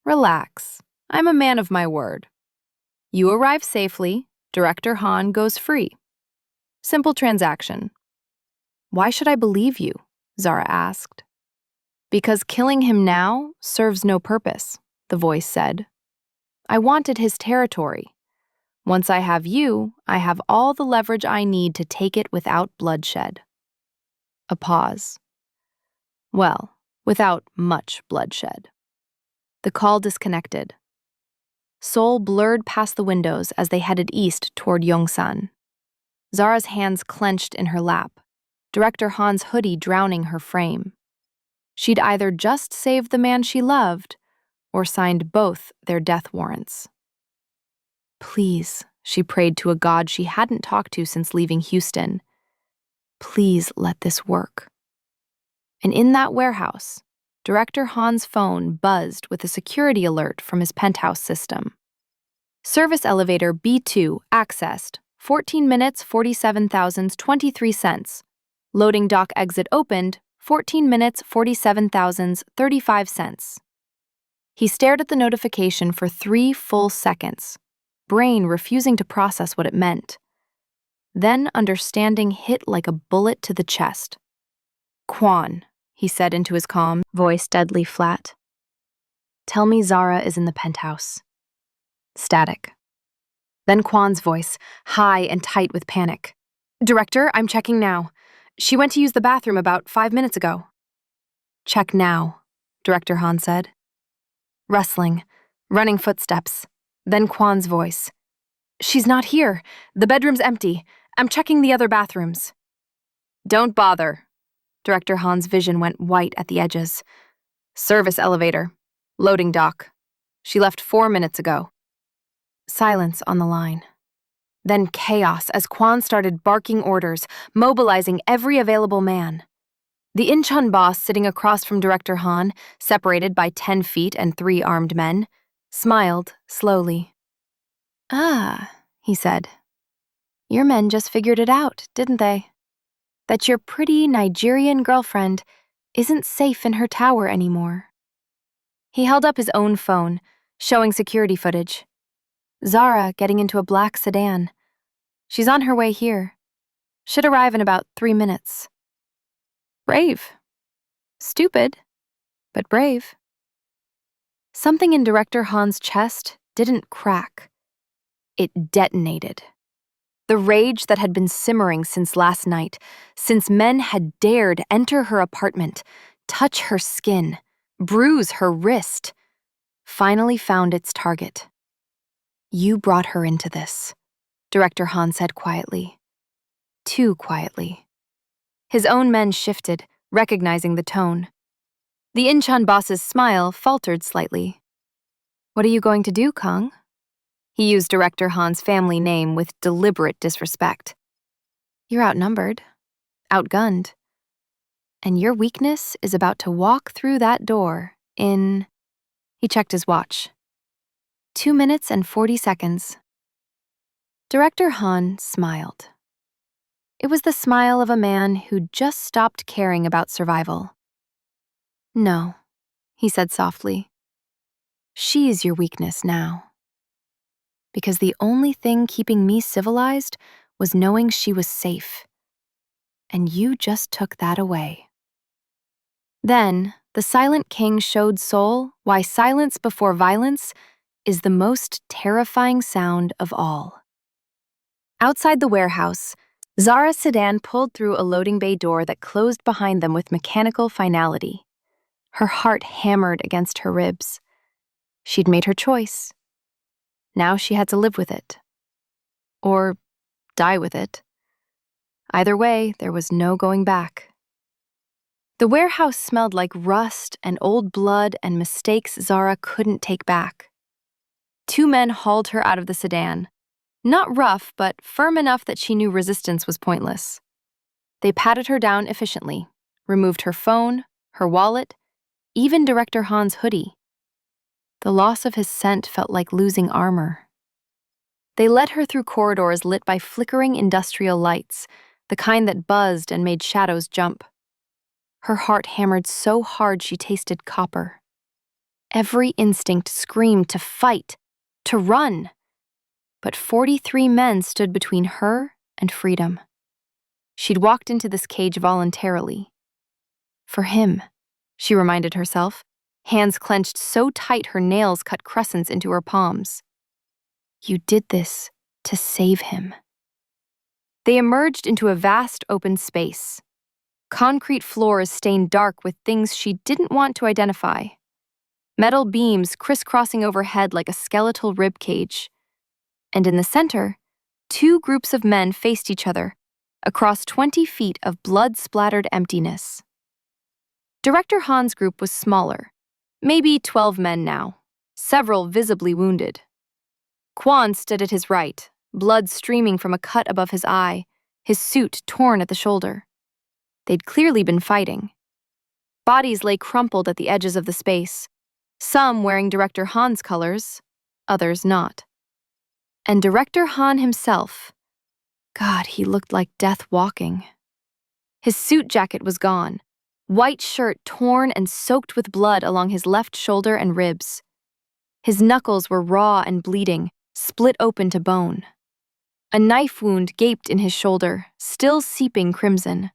"Relax. I'm a man of my word. You arrive safely, Director Han goes free. Simple transaction." "Why should I believe you?" Zara asked. "Because killing him now serves no purpose," the voice said. "I wanted his territory. Once I have you, I have all the leverage I need to take it without bloodshed." A pause. Well, without much bloodshed. The call disconnected. Seoul blurred past the windows as they headed east toward Yongsan. Zara's hands clenched in her lap, Director Han's hoodie drowning her frame. She'd either just saved the man she loved or signed both their death warrants. "Please," she prayed to a god she hadn't talked to since leaving Houston. "Please let this work." And in that warehouse, Director Han's phone buzzed with a security alert from his penthouse system. Service elevator B2 accessed, 14 minutes 47,023 cents. Loading dock exit opened, 14 minutes 47,035 cents. He stared at the notification for 3 full seconds. brain refusing to process what it meant. Then understanding hit like a bullet to the chest. "Kwon," he said into his calm, voice deadly flat. "Tell me Zara is in the penthouse." Static. Then Kwon's voice, high and tight with panic. "Director, I'm checking now. She went to use the bathroom about 5 minutes ago." "Check now," Director Han said. Rustling, running footsteps. Then Kwon's voice. "She's not here. The bedroom's empty. I'm checking the other bathrooms." "Don't bother." Director Han's vision went white at the edges. "Service elevator. Loading dock. She left 4 minutes ago." Silence on the line. Then chaos as Kwon started barking orders, mobilizing every available man. The Incheon boss sitting across from Director Han, separated by 10 feet and 3 armed men, smiled slowly. "Ah," he said. "Your men just figured it out, didn't they? That your pretty Nigerian girlfriend isn't safe in her tower anymore." He held up his own phone, showing security footage. Zara getting into a black sedan. She's on her way here. Should arrive in about 3 minutes. Brave. Stupid, but brave. Something in Director Han's chest didn't crack. It detonated. The rage that had been simmering since last night, since men had dared enter her apartment, touch her skin, bruise her wrist, finally found its target. "You brought her into this," Director Han said quietly. Too quietly. His own men shifted, recognizing the tone. The Incheon boss's smile faltered slightly. "What are you going to do, Kang?" He used Director Han's family name with deliberate disrespect. "You're outnumbered, outgunned, and your weakness is about to walk through that door in..." He checked his watch. 2 minutes and 40 seconds. Director Han smiled. It was the smile of a man who'd just stopped caring about survival. "No," he said softly. "She's your weakness now. Because the only thing keeping me civilized was knowing she was safe. And you just took that away." Then, the Silent King showed Seoul why silence before violence is the most terrifying sound of all. Outside the warehouse, Zara's sedan pulled through a loading bay door that closed behind them with mechanical finality. Her heart hammered against her ribs. She'd made her choice. Now she had to live with it. Or die with it. Either way, there was no going back. The warehouse smelled like rust and old blood and mistakes Zara couldn't take back. 2 men hauled her out of the sedan. Not rough, but firm enough that she knew resistance was pointless. They patted her down efficiently, removed her phone, her wallet, even Director Han's hoodie. The loss of his scent felt like losing armor. They led her through corridors lit by flickering industrial lights, the kind that buzzed and made shadows jump. Her heart hammered so hard she tasted copper. Every instinct screamed to fight, to run. But 43 men stood between her and freedom. She'd walked into this cage voluntarily. For him, she reminded herself, hands clenched so tight her nails cut crescents into her palms. You did this to save him. They emerged into a vast open space. Concrete floors stained dark with things she didn't want to identify. Metal beams crisscrossing overhead like a skeletal rib cage. And in the center, 2 groups of men faced each other, across 20 feet of blood-splattered emptiness. Director Han's group was smaller, maybe 12 men now, several visibly wounded. Kwon stood at his right, blood streaming from a cut above his eye, his suit torn at the shoulder. They'd clearly been fighting. Bodies lay crumpled at the edges of the space, some wearing Director Han's colors, others not. And Director Han himself, God, he looked like death walking. His suit jacket was gone, white shirt torn and soaked with blood along his left shoulder and ribs. His knuckles were raw and bleeding, split open to bone. A knife wound gaped in his shoulder, still seeping crimson.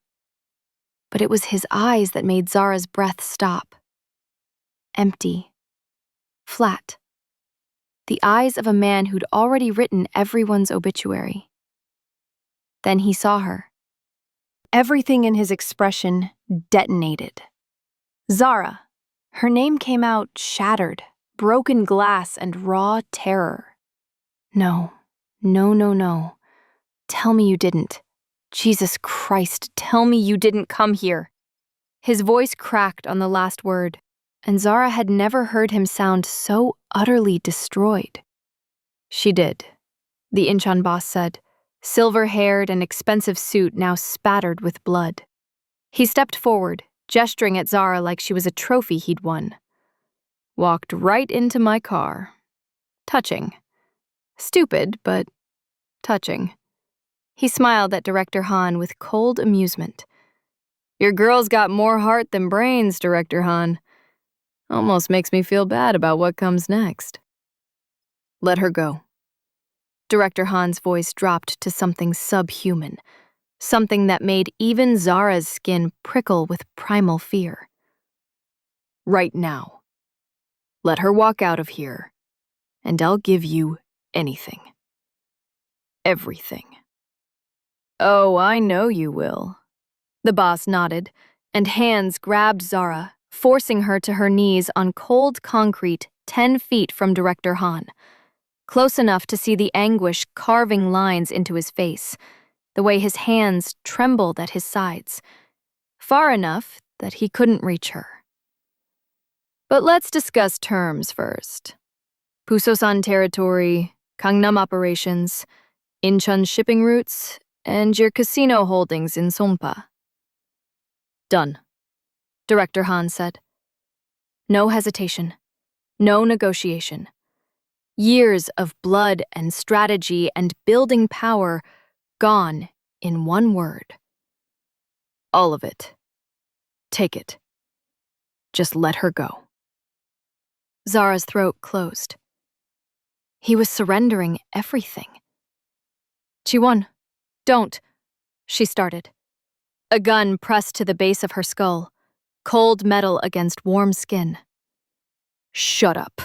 But it was his eyes that made Zara's breath stop. Empty. Flat. The eyes of a man who'd already written everyone's obituary. Then he saw her. Everything in his expression detonated. Zara. Her name came out shattered, broken glass and raw terror. No. No. Tell me you didn't. Jesus Christ, tell me you didn't come here. His voice cracked on the last word, and Zara had never heard him sound so utterly destroyed. She did, the Incheon boss said, silver-haired and expensive suit now spattered with blood. He stepped forward, gesturing at Zara like she was a trophy he'd won. Walked right into my car. Touching. Stupid, but touching. He smiled at Director Han with cold amusement. Your girl's got more heart than brains, Director Han. Almost makes me feel bad about what comes next. Let her go. Director Han's voice dropped to something subhuman, something that made even Zara's skin prickle with primal fear. Right now. Let her walk out of here, and I'll give you anything. Everything. Oh, I know you will. The boss nodded, and hands grabbed Zara, forcing her to her knees on cold concrete 10 feet from Director Han, close enough to see the anguish carving lines into his face, the way his hands trembled at his sides, far enough that he couldn't reach her. But let's discuss terms first. Pusosan territory, Gangnam operations, Incheon shipping routes, and your casino holdings in Sonpa. Done, Director Han said. No hesitation. No negotiation. Years of blood and strategy and building power gone in one word. All of it. Take it. Just let her go. Zara's throat closed. He was surrendering everything. Ji-won, don't, she started. A gun pressed to the base of her skull, cold metal against warm skin. Shut up,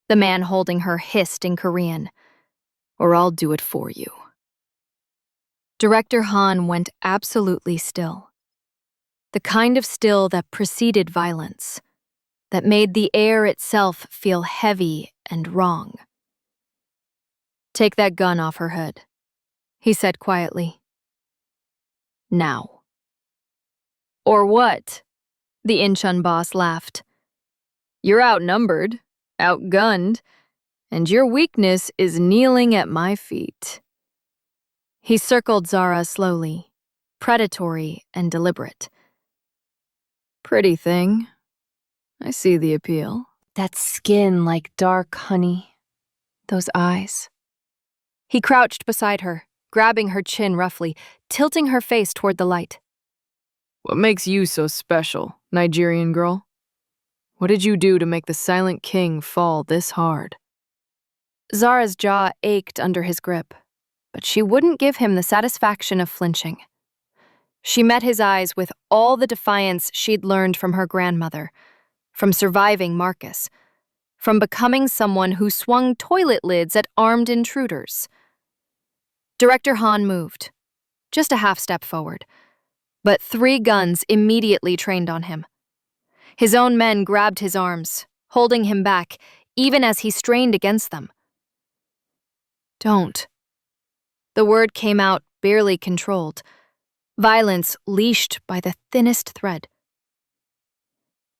the man holding her hissed in Korean, or I'll do it for you. Director Han went absolutely still. The kind of still that preceded violence, that made the air itself feel heavy and wrong. Take that gun off her head, he said quietly. Now. Or what? The Incheon boss laughed. You're outnumbered, outgunned, and your weakness is kneeling at my feet. He circled Zara slowly, predatory and deliberate. Pretty thing. I see the appeal. That skin like dark honey. Those eyes. He crouched beside her, grabbing her chin roughly, tilting her face toward the light. What makes you so special, Nigerian girl? What did you do to make the silent king fall this hard? Zara's jaw ached under his grip, but she wouldn't give him the satisfaction of flinching. She met his eyes with all the defiance she'd learned from her grandmother, from surviving Marcus, from becoming someone who swung toilet lids at armed intruders. Director Han moved, just a half step forward, but 3 guns immediately trained on him. His own men grabbed his arms, holding him back, even as he strained against them. Don't. The word came out barely controlled, violence leashed by the thinnest thread.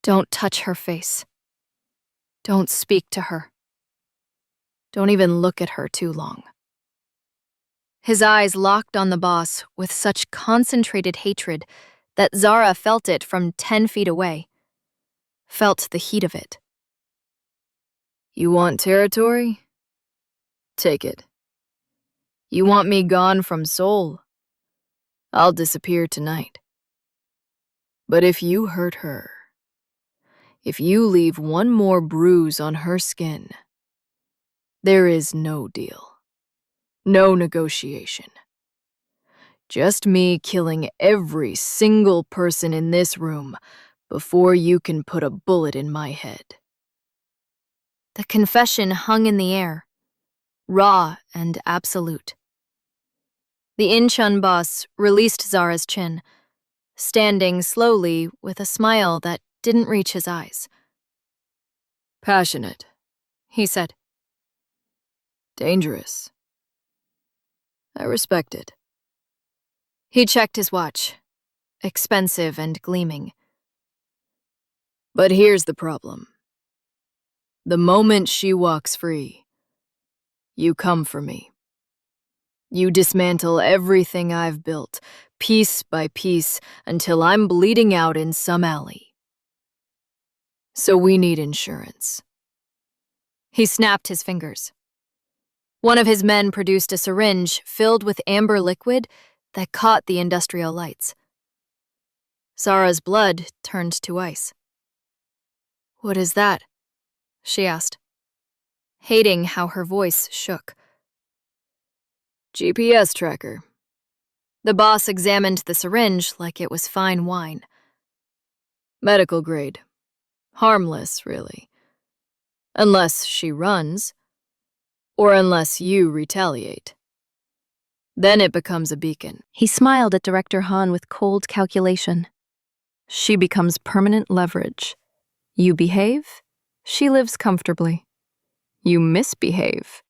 Don't touch her face. Don't speak to her. Don't even look at her too long. His eyes locked on the boss with such concentrated hatred that Zara felt it from 10 feet away. Felt the heat of it. You want territory? Take it. You want me gone from Seoul? I'll disappear tonight. But if you hurt her, if you leave one more bruise on her skin, There is no deal. No negotiation. Just me killing every single person in this room before you can put a bullet in my head. The confession hung in the air, raw and absolute. The Incheon boss released Zara's chin, standing slowly with a smile that didn't reach his eyes. Passionate, He said. dangerous. I respect it. He checked his watch, expensive and gleaming. But here's the problem. The moment she walks free, you come for me. You dismantle everything I've built, piece by piece, until I'm bleeding out in some alley. So we need insurance. He snapped his fingers. One of his men produced a syringe filled with amber liquid that caught the industrial lights. Zara's blood turned to ice. "What is that?" she asked, hating how her voice shook. GPS tracker. The boss examined the syringe like it was fine wine. Medical grade. Harmless, really. Unless she runs, or unless you retaliate. Then it becomes a beacon. He smiled at Director Han with cold calculation. She becomes permanent leverage. You behave, she lives comfortably. You misbehave,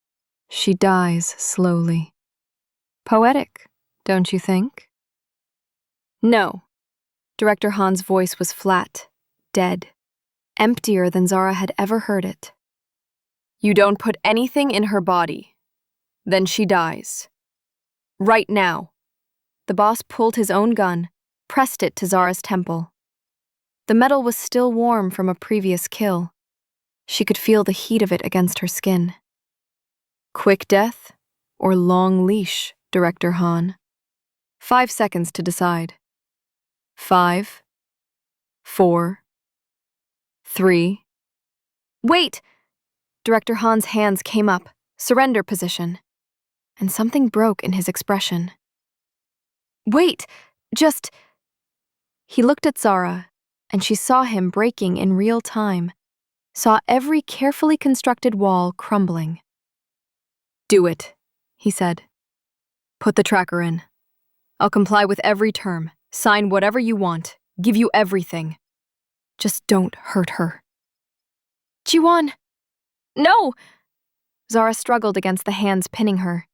she dies slowly. Poetic, don't you think? No. Director Han's voice was flat, dead, emptier than Zara had ever heard it. You don't put anything in her body. Then she dies. Right now. The boss pulled his own gun, pressed it to Zara's temple. The metal was still warm from a previous kill. She could feel the heat of it against her skin. Quick death or long leash, Director Han? 5 seconds to decide. 5, 4, 3. Wait! Director Han's hands came up, surrender position, and something broke in his expression. Wait! Just... He looked at Zara, and she saw him breaking in real time, saw every carefully constructed wall crumbling. Do it, he said. Put the tracker in. I'll comply with every term, sign whatever you want, give you everything. Just don't hurt her. Jiwon! No! Zara struggled against the hands pinning her.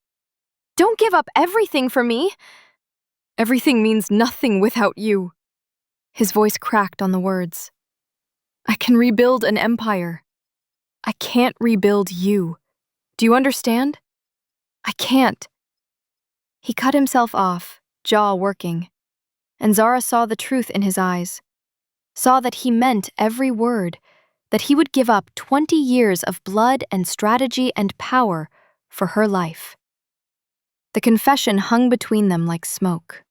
Don't give up everything for me! Everything means nothing without you. His voice cracked on the words. I can rebuild an empire. I can't rebuild you. Do you understand? I can't. He cut himself off, jaw working, and Zara saw the truth in his eyes, saw that he meant every word, that he would give up 20 years of blood and strategy and power for her life. The confession hung between them like smoke.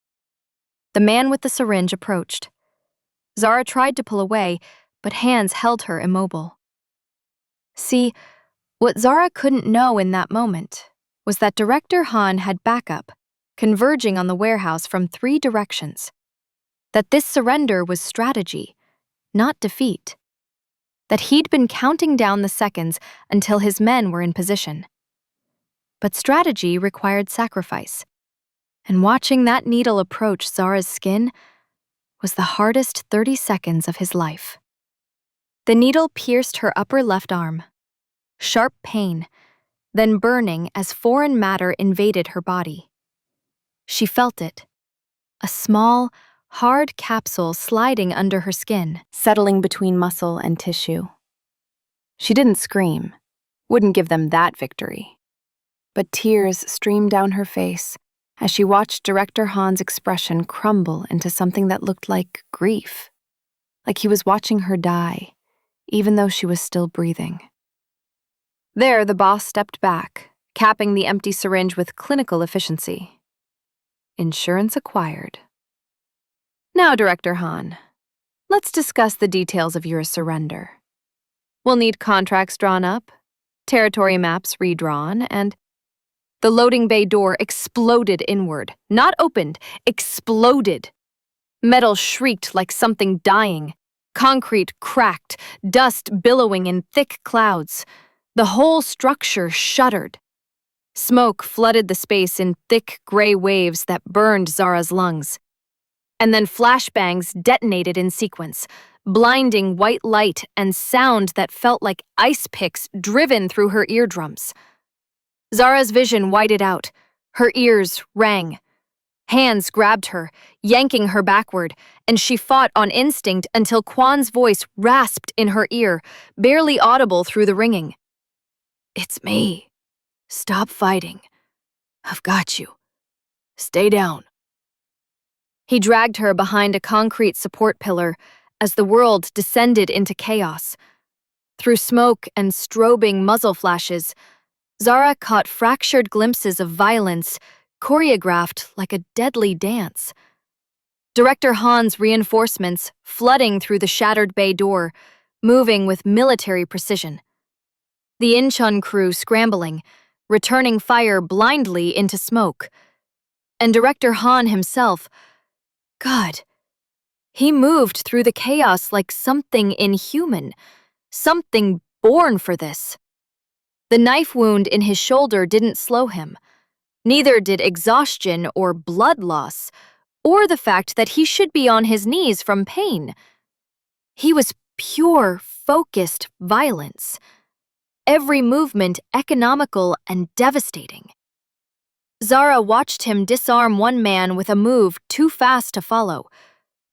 The man with the syringe approached. Zara tried to pull away, but hands held her immobile. See, what Zara couldn't know in that moment was that Director Han had backup, converging on the warehouse from 3 directions. That this surrender was strategy, not defeat. That he'd been counting down the seconds until his men were in position. But strategy required sacrifice, and watching that needle approach Zara's skin was the hardest 30 seconds of his life. The needle pierced her upper left arm. Sharp pain, then burning as foreign matter invaded her body. She felt it, a small, hard capsule sliding under her skin, settling between muscle and tissue. She didn't scream, wouldn't give them that victory. But tears streamed down her face as she watched Director Han's expression crumble into something that looked like grief, like he was watching her die, even though she was still breathing. There, the boss stepped back, capping the empty syringe with clinical efficiency. Insurance acquired. Now, Director Han, let's discuss the details of your surrender. We'll need contracts drawn up, territory maps redrawn, and the loading bay door exploded inward. Not opened, exploded. Metal shrieked like something dying. Concrete cracked, dust billowing in thick clouds. The whole structure shuddered. Smoke flooded the space in thick gray waves that burned Zara's lungs. And then flashbangs detonated in sequence, blinding white light and sound that felt like ice picks driven through her eardrums. Zara's vision whited out. Her ears rang. Hands grabbed her, yanking her backward, and she fought on instinct until Kwan's voice rasped in her ear, barely audible through the ringing. "It's me. Stop fighting. I've got you. Stay down." He dragged her behind a concrete support pillar as the world descended into chaos. Through smoke and strobing muzzle flashes, Zara caught fractured glimpses of violence, choreographed like a deadly dance. Director Han's reinforcements flooding through the shattered bay door, moving with military precision. The Incheon crew scrambling, returning fire blindly into smoke. And Director Han himself, God, he moved through the chaos like something inhuman, something born for this. The knife wound in his shoulder didn't slow him. Neither did exhaustion or blood loss, or the fact that he should be on his knees from pain. He was pure, focused violence. Every movement economical and devastating. Zara watched him disarm one man with a move too fast to follow,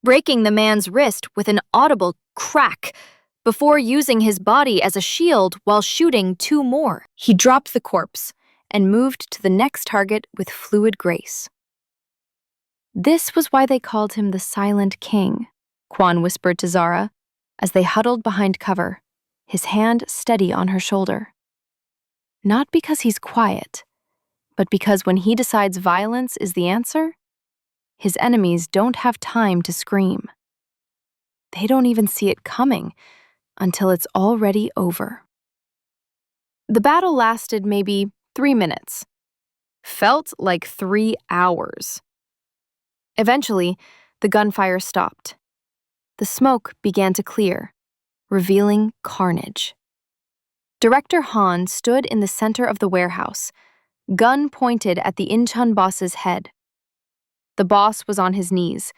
breaking the man's wrist with an audible crack before using his body as a shield while shooting two more. He dropped the corpse and moved to the next target with fluid grace. This was why they called him the Silent King, Kwan whispered to Zara as they huddled behind cover, his hand steady on her shoulder. Not because he's quiet, but because when he decides violence is the answer, his enemies don't have time to scream. They don't even see it coming until it's already over. The battle lasted maybe 3 minutes. Felt like 3 hours. Eventually, the gunfire stopped. The smoke began to clear, revealing carnage. Director Han stood in the center of the warehouse, gun pointed at the Incheon boss's head. The boss was on his knees,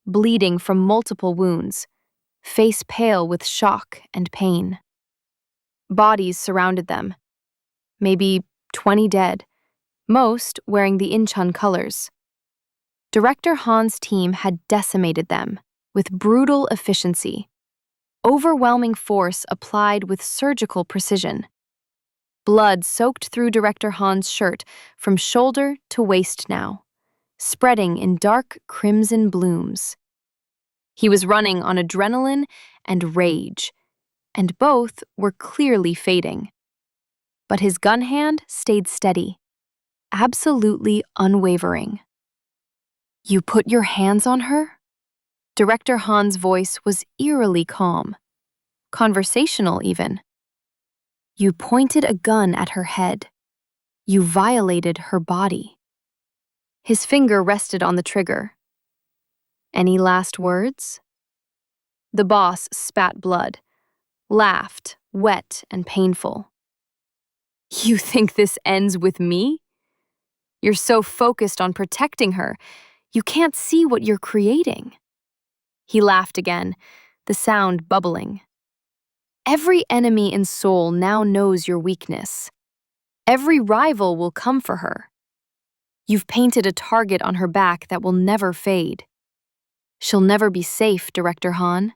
bleeding from multiple wounds, face pale with shock and pain. Bodies surrounded them, maybe 20 dead, most wearing the Incheon colors. Director Han's team had decimated them with brutal efficiency, overwhelming force applied with surgical precision. Blood soaked through Director Han's shirt from shoulder to waist now, spreading in dark crimson blooms. He was running on adrenaline and rage, and both were clearly fading. But his gun hand stayed steady, absolutely unwavering. "You put your hands on her?" Director Han's voice was eerily calm, conversational even. "You pointed a gun at her head. You violated her body." His finger rested on the trigger. "Any last words?" The boss spat blood, laughed, wet and painful. "You think this ends with me? You're so focused on protecting her, you can't see what you're creating." He laughed again, the sound bubbling. "Every enemy in Seoul now knows your weakness. Every rival will come for her. You've painted a target on her back that will never fade. She'll never be safe, Director Han.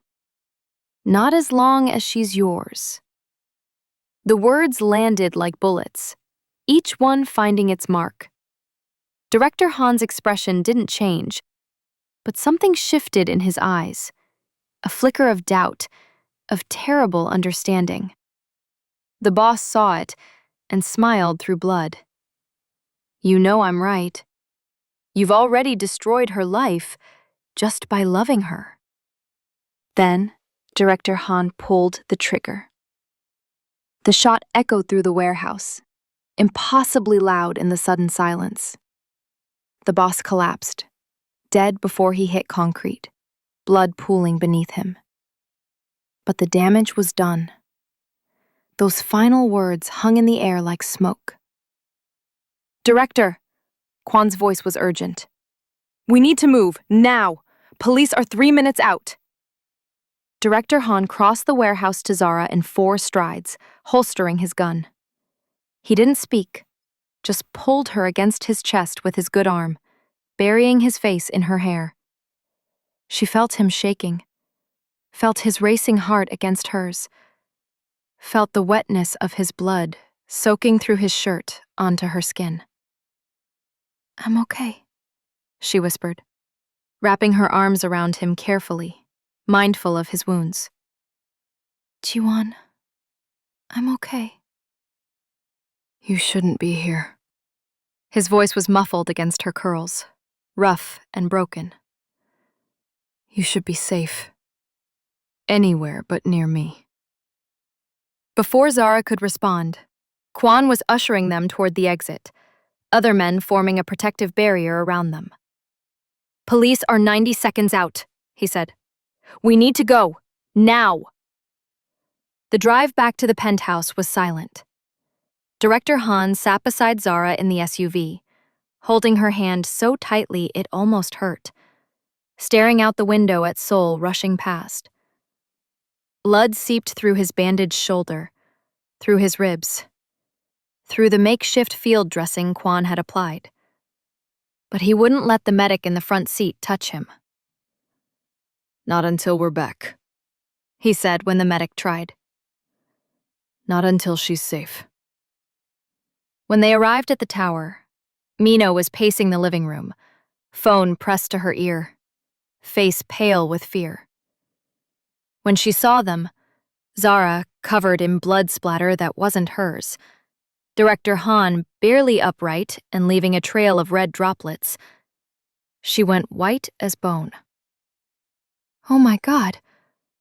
Not as long as she's yours." The words landed like bullets, each one finding its mark. Director Han's expression didn't change, but something shifted in his eyes, a flicker of doubt, of terrible understanding. The boss saw it and smiled through blood. "You know I'm right. You've already destroyed her life just by loving her." Then, Director Han pulled the trigger. The shot echoed through the warehouse, impossibly loud in the sudden silence. The boss collapsed, dead before he hit concrete, blood pooling beneath him. But the damage was done. Those final words hung in the air like smoke. "Director!" Kwan's voice was urgent. "We need to move, now! Police are 3 minutes out!" Director Han crossed the warehouse to Zara in 4 strides, holstering his gun. He didn't speak, just pulled her against his chest with his good arm, burying his face in her hair. She felt him shaking, felt his racing heart against hers, felt the wetness of his blood soaking through his shirt onto her skin. "I'm okay," she whispered, wrapping her arms around him carefully, mindful of his wounds. "Jiwon, I'm okay." "You shouldn't be here." His voice was muffled against her curls, rough and broken. "You should be safe. Anywhere but near me." Before Zara could respond, Kwan was ushering them toward the exit, other men forming a protective barrier around them. "Police are 90 seconds out," he said. "We need to go, now." The drive back to the penthouse was silent. Director Han sat beside Zara in the SUV, holding her hand so tightly it almost hurt, staring out the window at Seoul rushing past. Blood seeped through his bandaged shoulder, through his ribs, through the makeshift field dressing Kwan had applied. But he wouldn't let the medic in the front seat touch him. "Not until we're back," he said when the medic tried. "Not until she's safe." When they arrived at the tower, Mina was pacing the living room, phone pressed to her ear, face pale with fear. When she saw them, Zara covered in blood splatter that wasn't hers, Director Han barely upright and leaving a trail of red droplets, she went white as bone. "Oh my God,"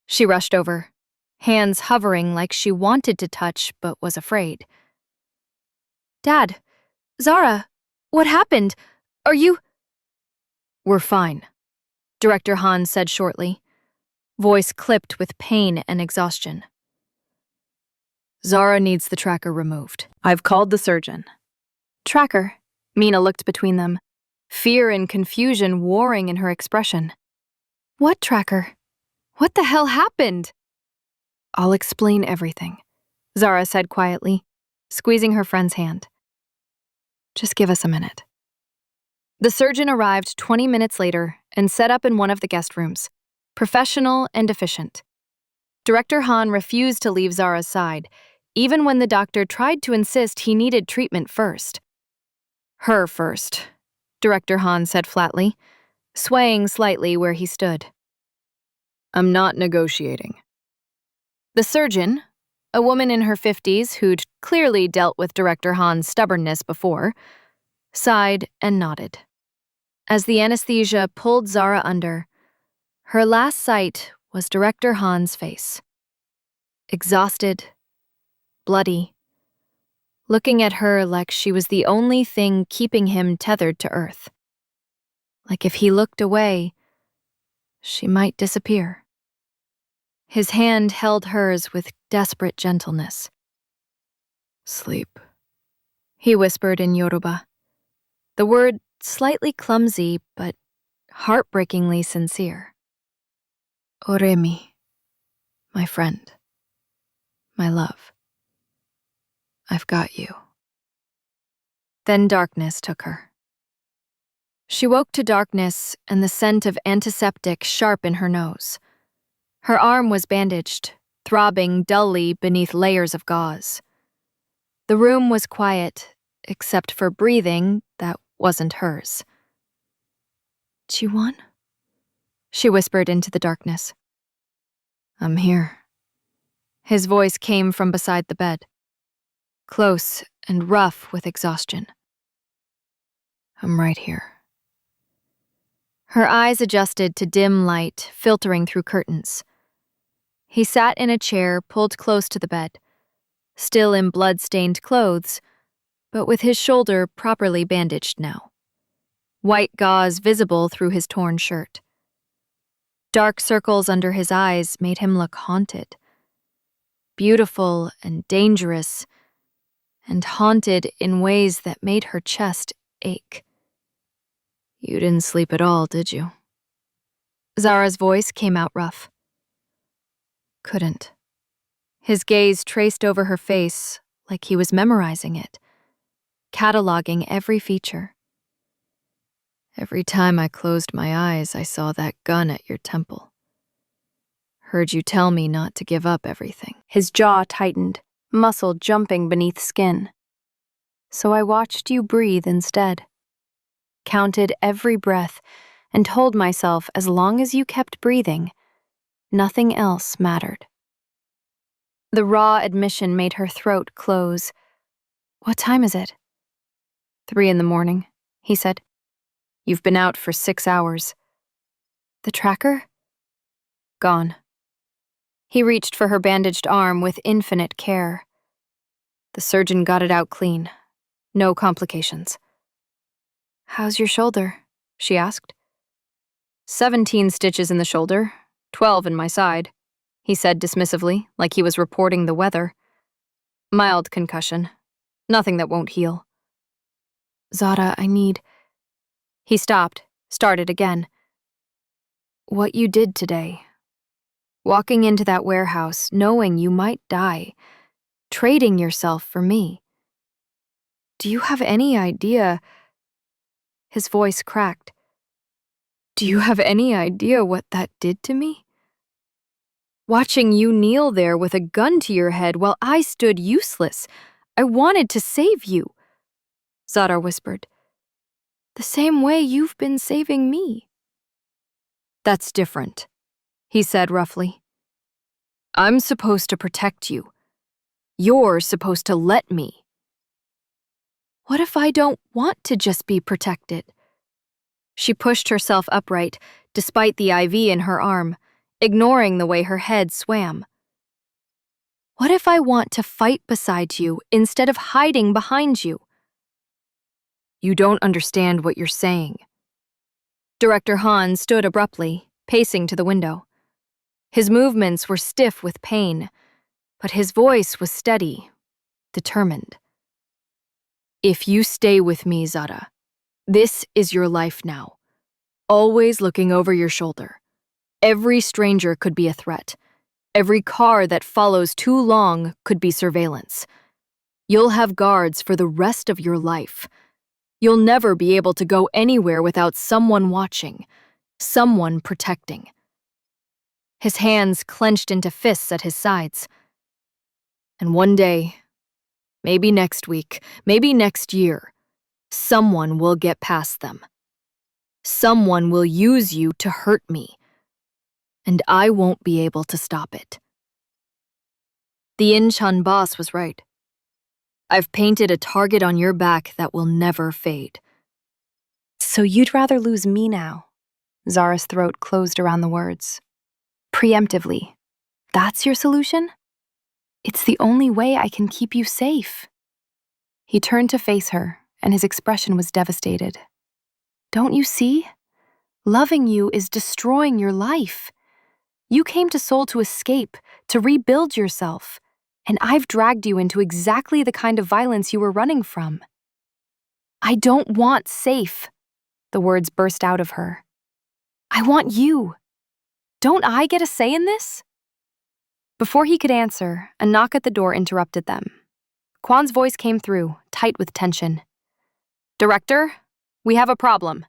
she rushed over, hands hovering like she wanted to touch but was afraid. "Dad, Zara, what happened? Are you—" "We're fine," Director Han said shortly, voice clipped with pain and exhaustion. "Zara needs the tracker removed. I've called the surgeon." "Tracker?" Mina looked between them, fear and confusion warring in her expression. "What tracker? What the hell happened?" "I'll explain everything," Zara said quietly, squeezing her friend's hand. "Just give us a minute." The surgeon arrived 20 minutes later and set up in one of the guest rooms, professional and efficient. Director Han refused to leave Zara's side, even when the doctor tried to insist he needed treatment first. "Her first," Director Han said flatly, swaying slightly where he stood. "I'm not negotiating." The surgeon, a woman in her 50s who'd clearly dealt with Director Han's stubbornness before, sighed and nodded. As the anesthesia pulled Zara under, her last sight was Director Han's face. Exhausted, bloody, looking at her like she was the only thing keeping him tethered to earth. Like if he looked away, she might disappear. His hand held hers with desperate gentleness. "Sleep," he whispered in Yoruba, the word slightly clumsy but heartbreakingly sincere. "Oremi, my friend, my love. I've got you." Then darkness took her. She woke to darkness and the scent of antiseptic sharp in her nose. Her arm was bandaged, throbbing dully beneath layers of gauze. The room was quiet, except for breathing that wasn't hers. "Jiwon?" she whispered into the darkness. "I'm here." His voice came from beside the bed, close and rough with exhaustion. "I'm right here." Her eyes adjusted to dim light filtering through curtains. He sat in a chair pulled close to the bed, still in blood-stained clothes, but with his shoulder properly bandaged now. White gauze visible through his torn shirt. Dark circles under his eyes made him look haunted. Beautiful and dangerous, and haunted in ways that made her chest ache. "You didn't sleep at all, did you?" Zara's voice came out rough. Couldn't. His gaze traced over her face like he was memorizing it, cataloging every feature. "Every time I closed my eyes, I saw that gun at your temple. Heard you tell me not to give up everything." His jaw tightened, muscle jumping beneath skin. "So I watched you breathe instead. Counted every breath and told myself as long as you kept breathing, nothing else mattered." The raw admission made her throat close. "What time is it?" 3 a.m, he said. "You've been out for 6 hours. The tracker?" "Gone." He reached for her bandaged arm with infinite care. "The surgeon got it out clean. No complications." "How's your shoulder?" she asked. 17 stitches in the shoulder, 12 in my side," he said dismissively, like he was reporting the weather. "Mild concussion. Nothing that won't heal." "Zara, I need..." He stopped, started again. "What you did today. Walking into that warehouse, knowing you might die, trading yourself for me. Do you have any idea..." His voice cracked. "Do you have any idea what that did to me? Watching you kneel there with a gun to your head while I stood useless. I wanted to save you," Zara whispered. "The same way you've been saving me." "That's different," he said roughly. "I'm supposed to protect you. You're supposed to let me." "What if I don't want to just be protected?" She pushed herself upright, despite the IV in her arm, ignoring the way her head swam. "What if I want to fight beside you instead of hiding behind you?" "You don't understand what you're saying." Director Han stood abruptly, pacing to the window. His movements were stiff with pain, but his voice was steady, determined. "If you stay with me, Zara, this is your life now. Always looking over your shoulder. Every stranger could be a threat. Every car that follows too long could be surveillance. You'll have guards for the rest of your life. You'll never be able to go anywhere without someone watching, someone protecting." His hands clenched into fists at his sides. "And one day, maybe next week, maybe next year, someone will get past them. Someone will use you to hurt me, and I won't be able to stop it." The Incheon boss was right. "I've painted a target on your back that will never fade." "So you'd rather lose me now?" Zara's throat closed around the words. "Preemptively. That's your solution? It's the only way I can keep you safe." He turned to face her, and his expression was devastated. "Don't you see? Loving you is destroying your life. You came to Seoul to escape, to rebuild yourself, and I've dragged you into exactly the kind of violence you were running from." "I don't want safe," the words burst out of her. "I want you. Don't I get a say in this?" Before he could answer, a knock at the door interrupted them. Kwan's voice came through, tight with tension. "Director, we have a problem."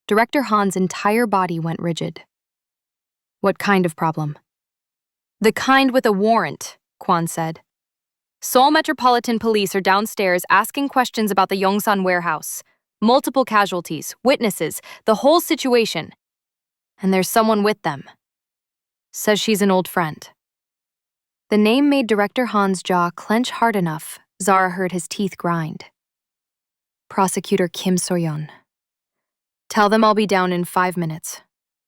Director Han's entire body went rigid. "What kind of problem?" "The kind with a warrant," Kwan said. "Seoul Metropolitan Police are downstairs asking questions about the Yongsan warehouse. Multiple casualties, witnesses, the whole situation. And there's someone with them. Says she's an old friend." The name made Director Han's jaw clench hard enough, Zara heard his teeth grind. "Prosecutor Kim So-yeon." "Tell them I'll be down in 5 minutes,"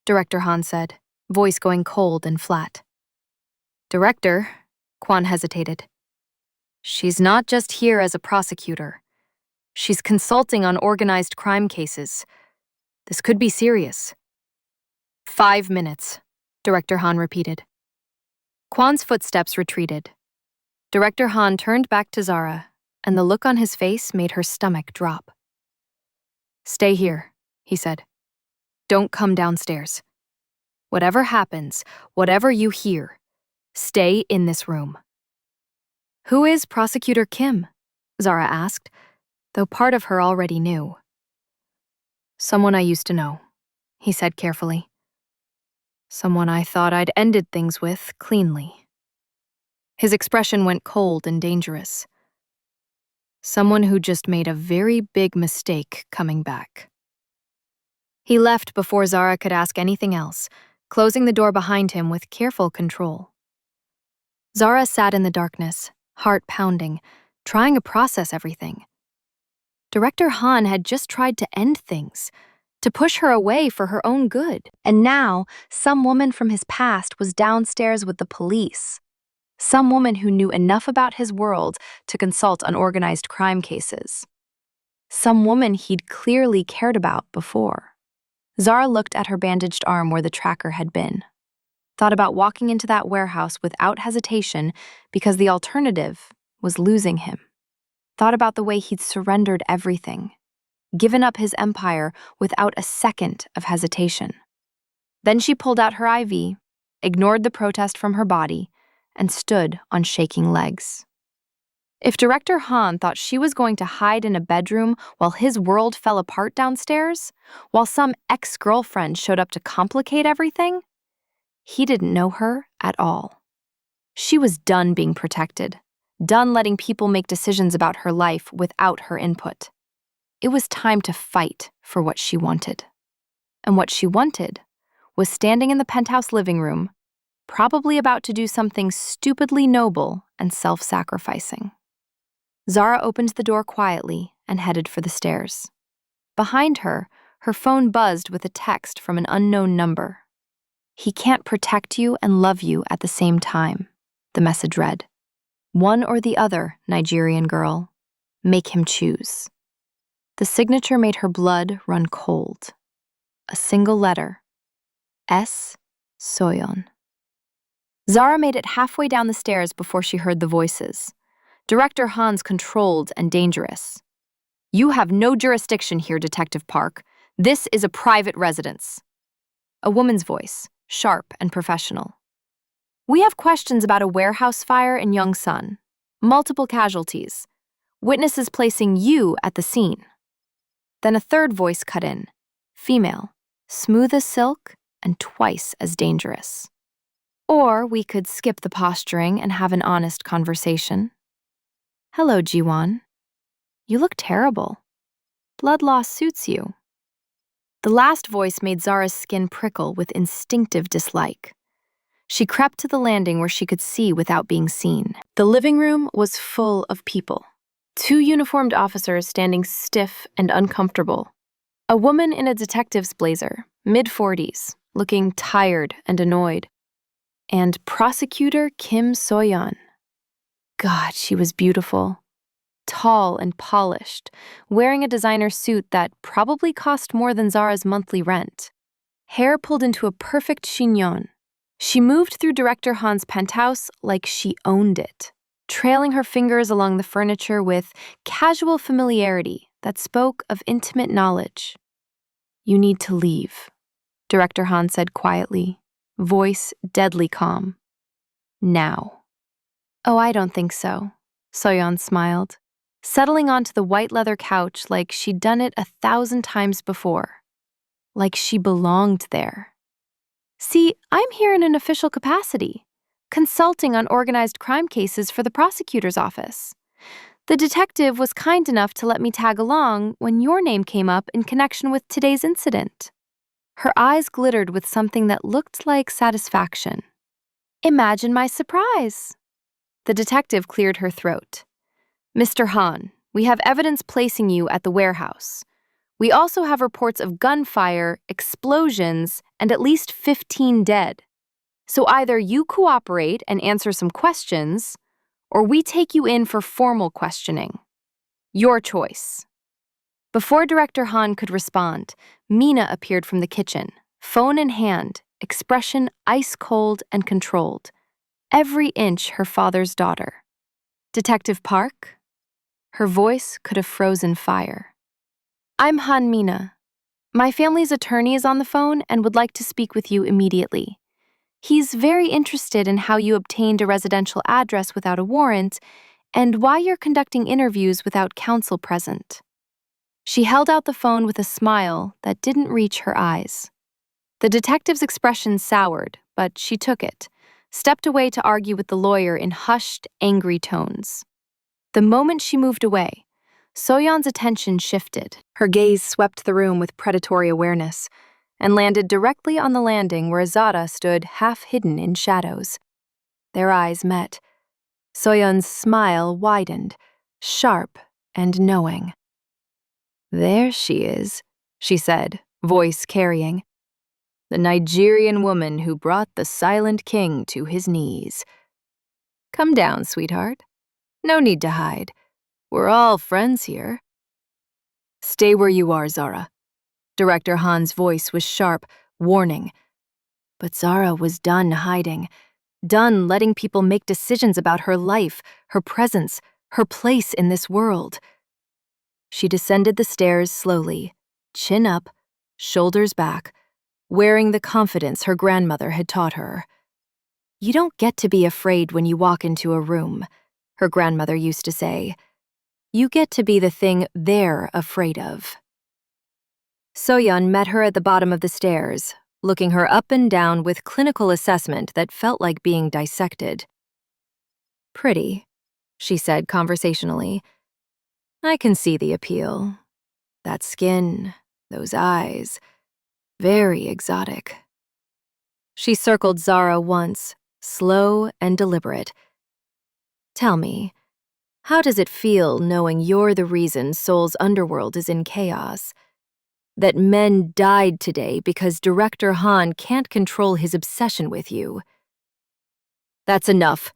Director Han said, voice going cold and flat. "Director," Kwan hesitated. She's not just here as a prosecutor. She's consulting on organized crime cases. This could be serious. 5 minutes, Director Han repeated. Kwan's footsteps retreated. Director Han turned back to Zara, and the look on his face made her stomach drop. Stay here, he said. Don't come downstairs. Whatever happens, whatever you hear, stay in this room. Who is Prosecutor Kim? Zara asked, though part of her already knew. Someone I used to know, he said carefully. Someone I thought I'd ended things with cleanly. His expression went cold and dangerous. Someone who just made a very big mistake coming back. He left before Zara could ask anything else, closing the door behind him with careful control. Zara sat in the darkness, heart pounding, trying to process everything. Director Han had just tried to end things, to push her away for her own good. And now, some woman from his past was downstairs with the police. Some woman who knew enough about his world to consult on organized crime cases. Some woman he'd clearly cared about before. Zara looked at her bandaged arm where the tracker had been. Thought about walking into that warehouse without hesitation because the alternative was losing him. Thought about the way he'd surrendered everything, given up his empire without a second of hesitation. Then she pulled out her IV, ignored the protest from her body, and stood on shaking legs. If Director Han thought she was going to hide in a bedroom while his world fell apart downstairs, while some ex-girlfriend showed up to complicate everything, he didn't know her at all. She was done being protected, done letting people make decisions about her life without her input. It was time to fight for what she wanted. And what she wanted was standing in the penthouse living room, probably about to do something stupidly noble and self-sacrificing. Zara opened the door quietly and headed for the stairs. Behind her, her phone buzzed with a text from an unknown number. "He can't protect you and love you at the same time," the message read. "One or the other, Nigerian girl. Make him choose." The signature made her blood run cold. A single letter. S. Soyeon. Zara made it halfway down the stairs before she heard the voices. Director Han's controlled and dangerous. "You have no jurisdiction here, Detective Park. This is a private residence." A woman's voice, sharp and professional. "We have questions about a warehouse fire in Yongsan. Multiple casualties. Witnesses placing you at the scene." Then a third voice cut in. Female, smooth as silk and twice as dangerous. "Or we could skip the posturing and have an honest conversation." "Hello, Jiwon. You look terrible. Blood loss suits you." The last voice made Zara's skin prickle with instinctive dislike. She crept to the landing where she could see without being seen. The living room was full of people. 2 uniformed officers standing stiff and uncomfortable. A woman in a detective's blazer, mid-40s, looking tired and annoyed. And Prosecutor Kim Soyeon. God, she was beautiful. Tall and polished, wearing a designer suit that probably cost more than Zara's monthly rent. Hair pulled into a perfect chignon. She moved through Director Han's penthouse like she owned it, trailing her fingers along the furniture with casual familiarity that spoke of intimate knowledge. "You need to leave," Director Han said quietly, voice deadly calm. "Now." "Oh, I don't think so," Soyeon smiled, settling onto the white leather couch like she'd done it 1,000 times before. Like she belonged there. "See, I'm here in an official capacity, consulting on organized crime cases for the prosecutor's office. The detective was kind enough to let me tag along when your name came up in connection with today's incident." Her eyes glittered with something that looked like satisfaction. "Imagine my surprise." The detective cleared her throat. "Mr. Han, we have evidence placing you at the warehouse. We also have reports of gunfire, explosions, and at least 15 dead. So either you cooperate and answer some questions, or we take you in for formal questioning. Your choice. Before Director Han could respond, Mina appeared from the kitchen, phone in hand, expression ice cold and controlled, every inch her father's daughter. Detective Park? Her voice could have frozen fire. I'm Han Mina. My family's attorney is on the phone and would like to speak with you immediately. He's very interested in how you obtained a residential address without a warrant and why you're conducting interviews without counsel present. She held out the phone with a smile that didn't reach her eyes. The detective's expression soured, but she took it, stepped away to argue with the lawyer in hushed, angry tones. The moment she moved away, Soyeon's attention shifted. Her gaze swept the room with predatory awareness and landed directly on the landing where Zara stood half-hidden in shadows. Their eyes met. Soyeon's smile widened, sharp and knowing. There she is, she said, voice carrying. The Nigerian woman who brought the silent king to his knees. Come down, sweetheart. No need to hide. We're all friends here. Stay where you are, Zara. Director Han's voice was sharp, warning. But Zara was done hiding, done letting people make decisions about her life, her presence, her place in this world. She descended the stairs slowly, chin up, shoulders back, wearing the confidence her grandmother had taught her. You don't get to be afraid when you walk into a room, her grandmother used to say. You get to be the thing they're afraid of. Soyeon met her at the bottom of the stairs, looking her up and down with clinical assessment that felt like being dissected. Pretty, she said conversationally. I can see the appeal. That skin, those eyes, very exotic. She circled Zara once, slow and deliberate. Tell me, how does it feel knowing you're the reason Seoul's underworld is in chaos? That men died today because Director Han can't control his obsession with you. That's enough.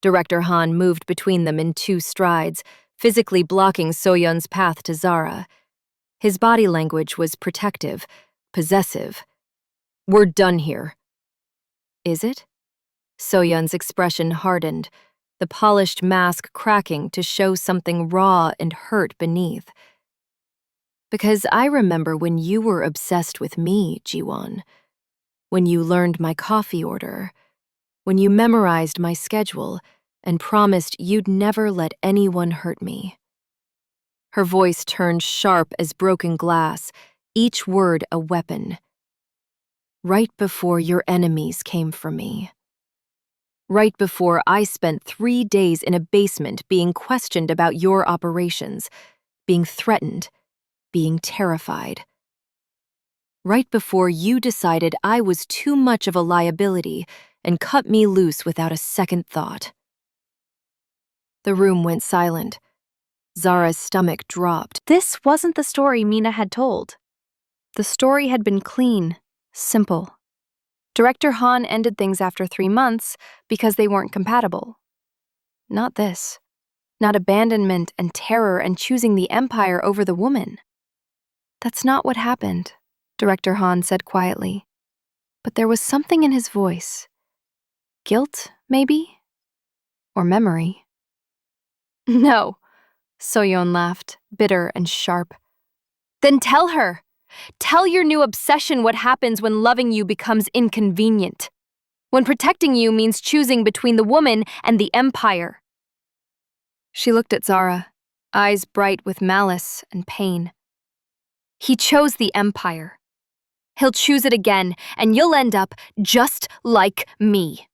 Director Han moved between them in 2 strides, physically blocking Soyeon's path to Zara. His body language was protective, possessive. We're done here. Is it? Soyeon's expression hardened, the polished mask cracking to show something raw and hurt beneath. Because I remember when you were obsessed with me, Jiwon. When you learned my coffee order. When you memorized my schedule and promised you'd never let anyone hurt me. Her voice turned sharp as broken glass, each word a weapon. Right before your enemies came for me. Right before I spent 3 days in a basement being questioned about your operations, being threatened, being terrified. Right before you decided I was too much of a liability and cut me loose without a second thought. The room went silent. Zara's stomach dropped. This wasn't the story Mina had told. The story had been clean, simple. Director Han ended things after 3 months because they weren't compatible. Not this. Not abandonment and terror and choosing the empire over the woman. That's not what happened, Director Han said quietly. But there was something in his voice. Guilt, maybe? Or memory? No, Soyeon laughed, bitter and sharp. Then tell her! Tell your new obsession what happens when loving you becomes inconvenient. When protecting you means choosing between the woman and the empire. She looked at Zara, eyes bright with malice and pain. He chose the empire. He'll choose it again, and you'll end up just like me.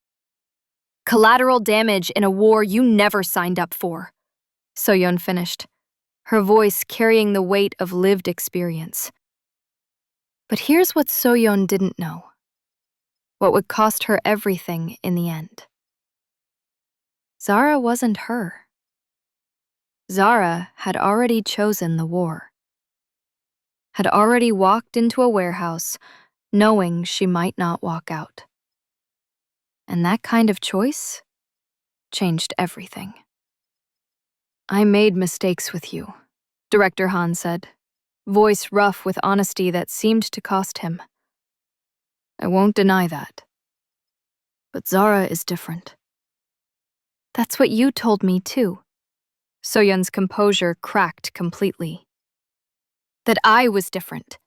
Collateral damage in a war you never signed up for. Soyeon finished, her voice carrying the weight of lived experience. But here's what Soyeon didn't know. What would cost her everything in the end. Zara wasn't her. Zara had already chosen the war. Had already walked into a warehouse, knowing she might not walk out. And that kind of choice changed everything. I made mistakes with you, Director Han said, voice rough with honesty that seemed to cost him. I won't deny that. But Zara is different. That's what you told me too. Soyeon's composure cracked completely. That I was different.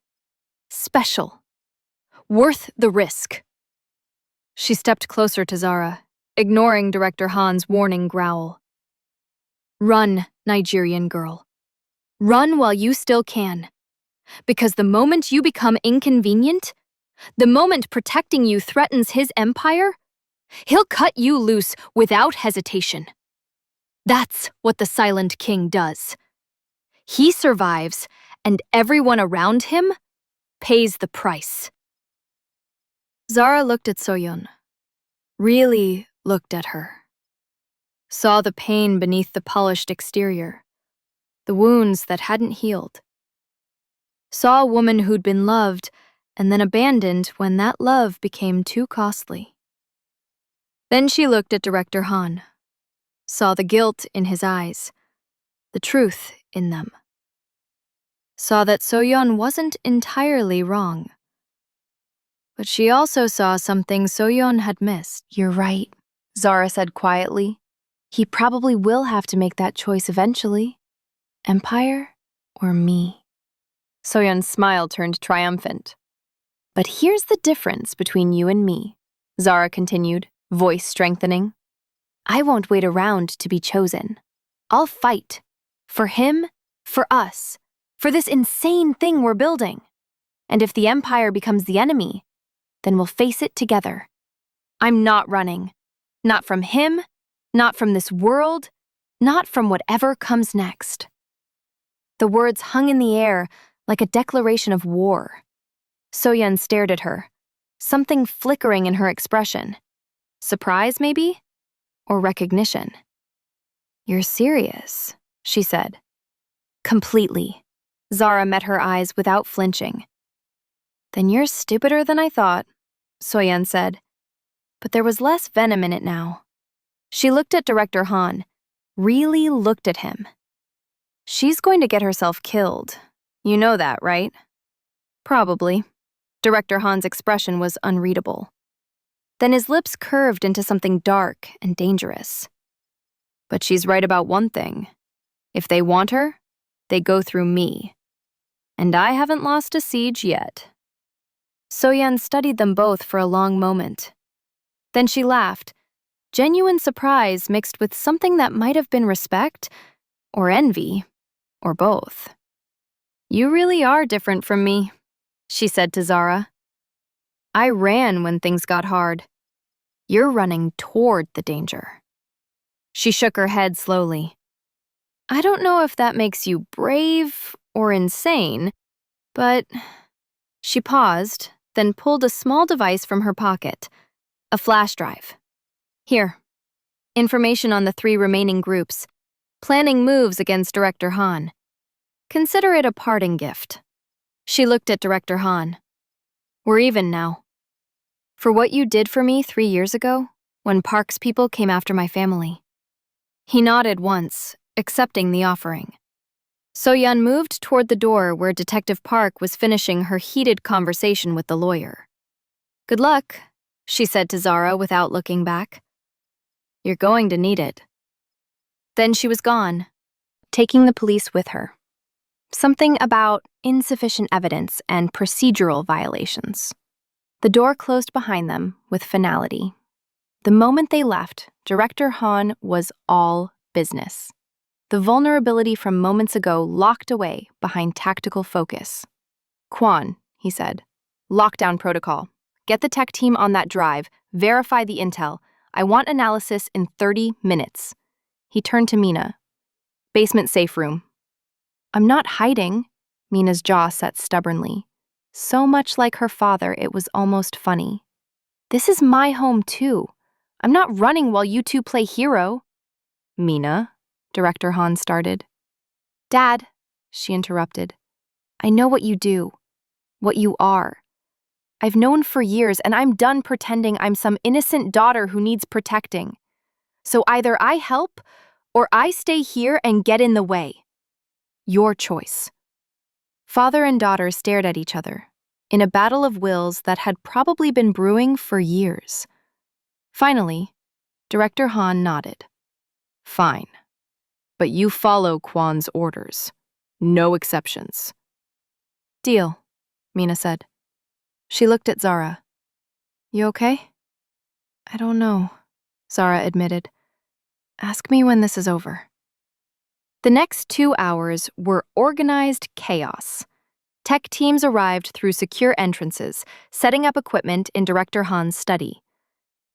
Special. Worth the risk. She stepped closer to Zara, ignoring Director Han's warning growl. Run, Nigerian girl. Run while you still can. Because the moment you become inconvenient, the moment protecting you threatens his empire, he'll cut you loose without hesitation. That's what the Silent King does. He survives, and everyone around him pays the price. Zara looked at Soyeon, really looked at her. Saw the pain beneath the polished exterior, the wounds that hadn't healed. Saw a woman who'd been loved and then abandoned when that love became too costly. Then she looked at Director Han, saw the guilt in his eyes, the truth in them. Saw that Soyeon wasn't entirely wrong. But she also saw something Soyeon had missed. You're right, Zara said quietly. He probably will have to make that choice eventually. Empire or me? Soyeon's smile turned triumphant. But here's the difference between you and me, Zara continued, voice strengthening. I won't wait around to be chosen. I'll fight. For him, for us, for this insane thing we're building. And if the Empire becomes the enemy, then we'll face it together. I'm not running. Not from him, not from this world, not from whatever comes next. The words hung in the air like a declaration of war. Soyeon stared at her, something flickering in her expression. Surprise, maybe? Or recognition? You're serious, she said. Completely. Zara met her eyes without flinching. Then you're stupider than I thought, Soyeon said. But there was less venom in it now. She looked at Director Han, really looked at him. She's going to get herself killed. You know that, right? Probably. Director Han's expression was unreadable. Then his lips curved into something dark and dangerous. But she's right about one thing. If they want her, they go through me. And I haven't lost a siege yet. Soyeon studied them both for a long moment. Then she laughed, genuine surprise mixed with something that might have been respect, or envy, or both. You really are different from me, she said to Zara. I ran when things got hard. You're running toward the danger. She shook her head slowly. I don't know if that makes you brave or insane, but... She paused, then pulled a small device from her pocket, a flash drive. Here, information on the 3 remaining groups, planning moves against Director Han. Consider it a parting gift. She looked at Director Han. We're even now. For what you did for me 3 years ago, when Park's people came after my family. He nodded once, accepting the offering. Soyeon moved toward the door where Detective Park was finishing her heated conversation with the lawyer. Good luck, she said to Zara without looking back. You're going to need it. Then she was gone, taking the police with her. Something about insufficient evidence and procedural violations. The door closed behind them with finality. The moment they left, Director Han was all business. The vulnerability from moments ago locked away behind tactical focus. Kwon, he said, lockdown protocol. Get the tech team on that drive, verify the intel. I want analysis in 30 minutes. He turned to Mina. Basement safe room. I'm not hiding, Mina's jaw set stubbornly. So much like her father, it was almost funny. This is my home too. I'm not running while you two play hero. Mina, Director Han started. Dad, she interrupted. I know what you do, what you are. I've known for years, and I'm done pretending I'm some innocent daughter who needs protecting. So either I help or I stay here and get in the way. Your choice. Father and daughter stared at each other in a battle of wills that had probably been brewing for years. Finally, Director Han nodded. Fine. But you follow Kwan's orders. No exceptions. Deal, Mina said. She looked at Zara. You okay? I don't know, Zara admitted. Ask me when this is over. The next 2 hours were organized chaos. Tech teams arrived through secure entrances, setting up equipment in Director Han's study.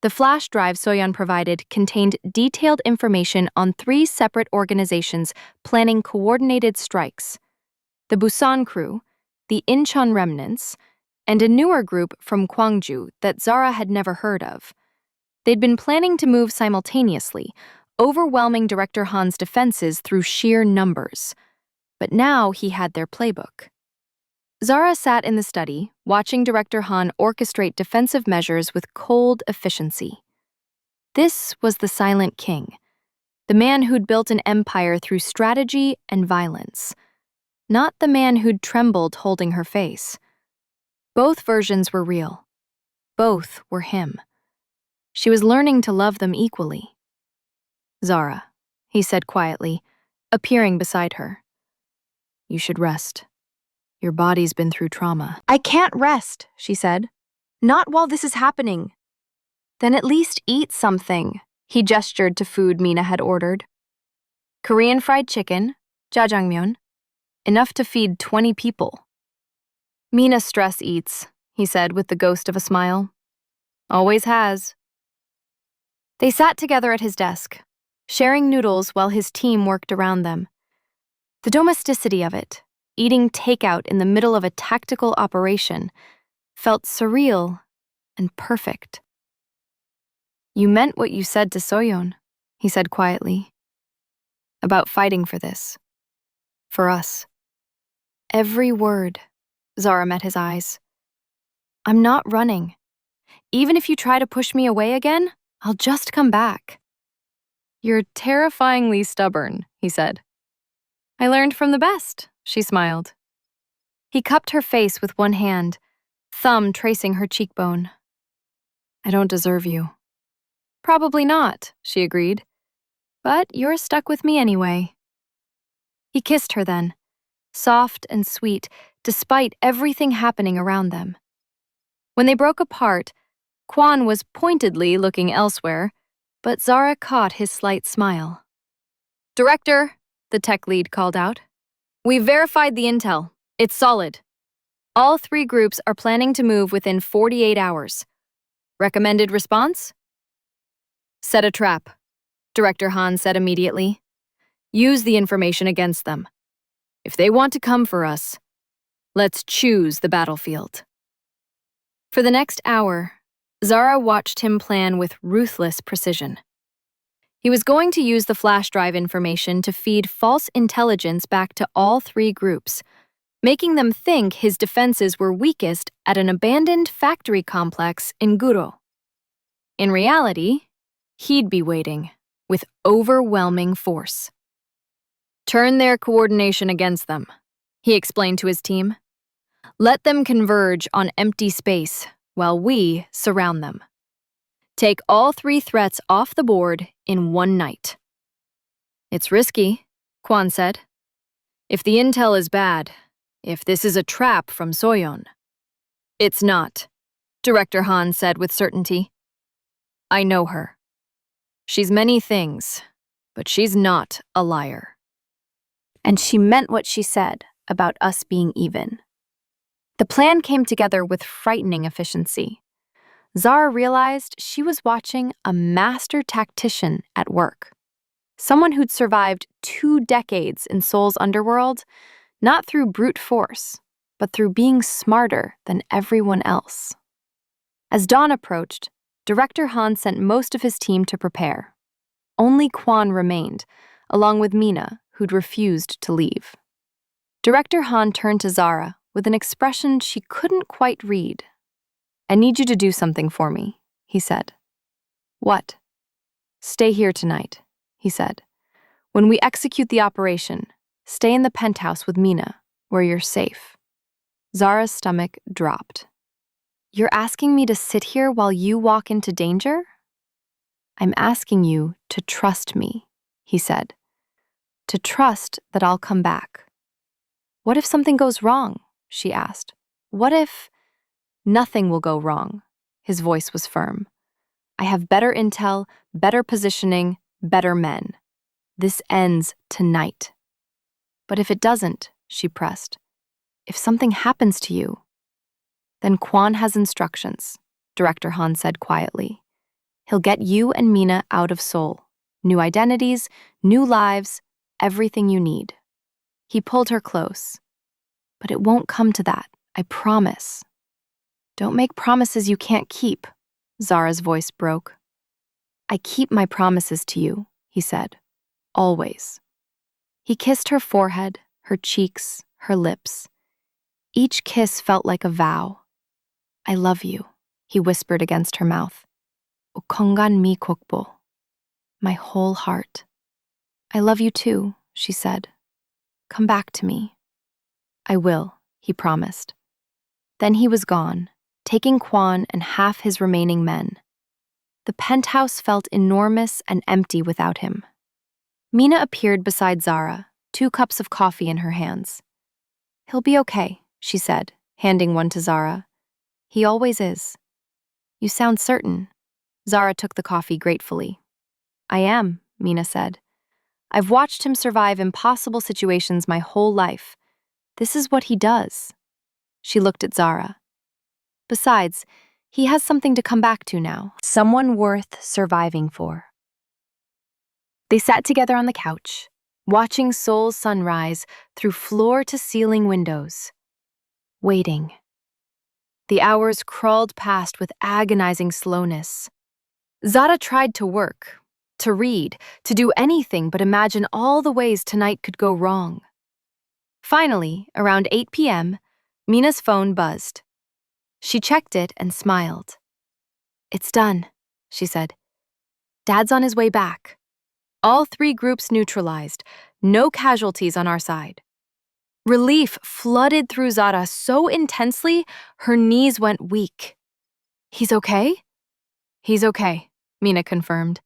The flash drive Soyeon provided contained detailed information on 3 separate organizations planning coordinated strikes: the Busan crew, the Incheon remnants, and a newer group from Gwangju that Zara had never heard of. They'd been planning to move simultaneously, overwhelming Director Han's defenses through sheer numbers. But now he had their playbook. Zara sat in the study, watching Director Han orchestrate defensive measures with cold efficiency. This was the Silent King, the man who'd built an empire through strategy and violence, not the man who'd trembled holding her face. Both versions were real. Both were him. She was learning to love them equally. Zara, he said quietly, appearing beside her. You should rest. Your body's been through trauma. I can't rest, she said. Not while this is happening. Then at least eat something, he gestured to food Mina had ordered. Korean fried chicken, jjajangmyeon, enough to feed 20 people. Mina stress eats, he said with the ghost of a smile. Always has. They sat together at his desk, sharing noodles while his team worked around them. The domesticity of it, eating takeout in the middle of a tactical operation, felt surreal and perfect. You meant what you said to Soyeon, he said quietly. About fighting for this. For us. Every word. Zara met his eyes. I'm not running. Even if you try to push me away again, I'll just come back. You're terrifyingly stubborn, he said. I learned from the best, she smiled. He cupped her face with one hand, thumb tracing her cheekbone. I don't deserve you. Probably not, she agreed. But you're stuck with me anyway. He kissed her then, soft and sweet, despite everything happening around them. When they broke apart, Kwan was pointedly looking elsewhere, but Zara caught his slight smile. Director, the tech lead called out. We've verified the intel. It's solid. All 3 groups are planning to move within 48 hours. Recommended response? Set a trap, Director Han said immediately. Use the information against them. If they want to come for us, let's choose the battlefield. For the next hour, Zara watched him plan with ruthless precision. He was going to use the flash drive information to feed false intelligence back to all 3 groups, making them think his defenses were weakest at an abandoned factory complex in Guro. In reality, he'd be waiting with overwhelming force. Turn their coordination against them, he explained to his team. Let them converge on empty space while we surround them. Take all 3 threats off the board in one night. It's risky, Kwan said. If the intel is bad, if this is a trap from Soyeon. It's not, Director Han said with certainty. I know her. She's many things, but she's not a liar. And she meant what she said about us being even. The plan came together with frightening efficiency. Zara realized she was watching a master tactician at work. Someone who'd survived 2 decades in Seoul's underworld, not through brute force, but through being smarter than everyone else. As dawn approached, Director Han sent most of his team to prepare. Only Kwan remained, along with Mina, who'd refused to leave. Director Han turned to Zara with an expression she couldn't quite read. I need you to do something for me, he said. What? Stay here tonight, he said. When we execute the operation, stay in the penthouse with Mina, where you're safe. Zara's stomach dropped. You're asking me to sit here while you walk into danger? I'm asking you to trust me, he said. To trust that I'll come back. What if something goes wrong? She asked. What if... Nothing will go wrong. His voice was firm. I have better intel, better positioning, better men. This ends tonight. But if it doesn't, she pressed, if something happens to you, then Kwon has instructions, Director Han said quietly. He'll get you and Mina out of Seoul. New identities, new lives, everything you need. He pulled her close. But it won't come to that, I promise. Don't make promises you can't keep, Zara's voice broke. I keep my promises to you, he said. Always. He kissed her forehead, her cheeks, her lips. Each kiss felt like a vow. I love you, he whispered against her mouth. Ukongan mi kokbo. My whole heart. I love you too, she said. Come back to me. I will, he promised. Then he was gone, taking Kwon and half his remaining men. The penthouse felt enormous and empty without him. Mina appeared beside Zara, 2 cups of coffee in her hands. He'll be okay, she said, handing one to Zara. He always is. You sound certain. Zara took the coffee gratefully. I am, Mina said. I've watched him survive impossible situations my whole life. This is what he does. She looked at Zara. Besides, he has something to come back to now, someone worth surviving for. They sat together on the couch, watching Seoul's sunrise through floor-to-ceiling windows, waiting. The hours crawled past with agonizing slowness. Zara tried to work, to read, to do anything but imagine all the ways tonight could go wrong. Finally, around 8 p.m., Mina's phone buzzed. She checked it and smiled. It's done, she said. Dad's on his way back. All 3 groups neutralized, no casualties on our side. Relief flooded through Zara so intensely, her knees went weak. He's okay? He's okay, Mina confirmed.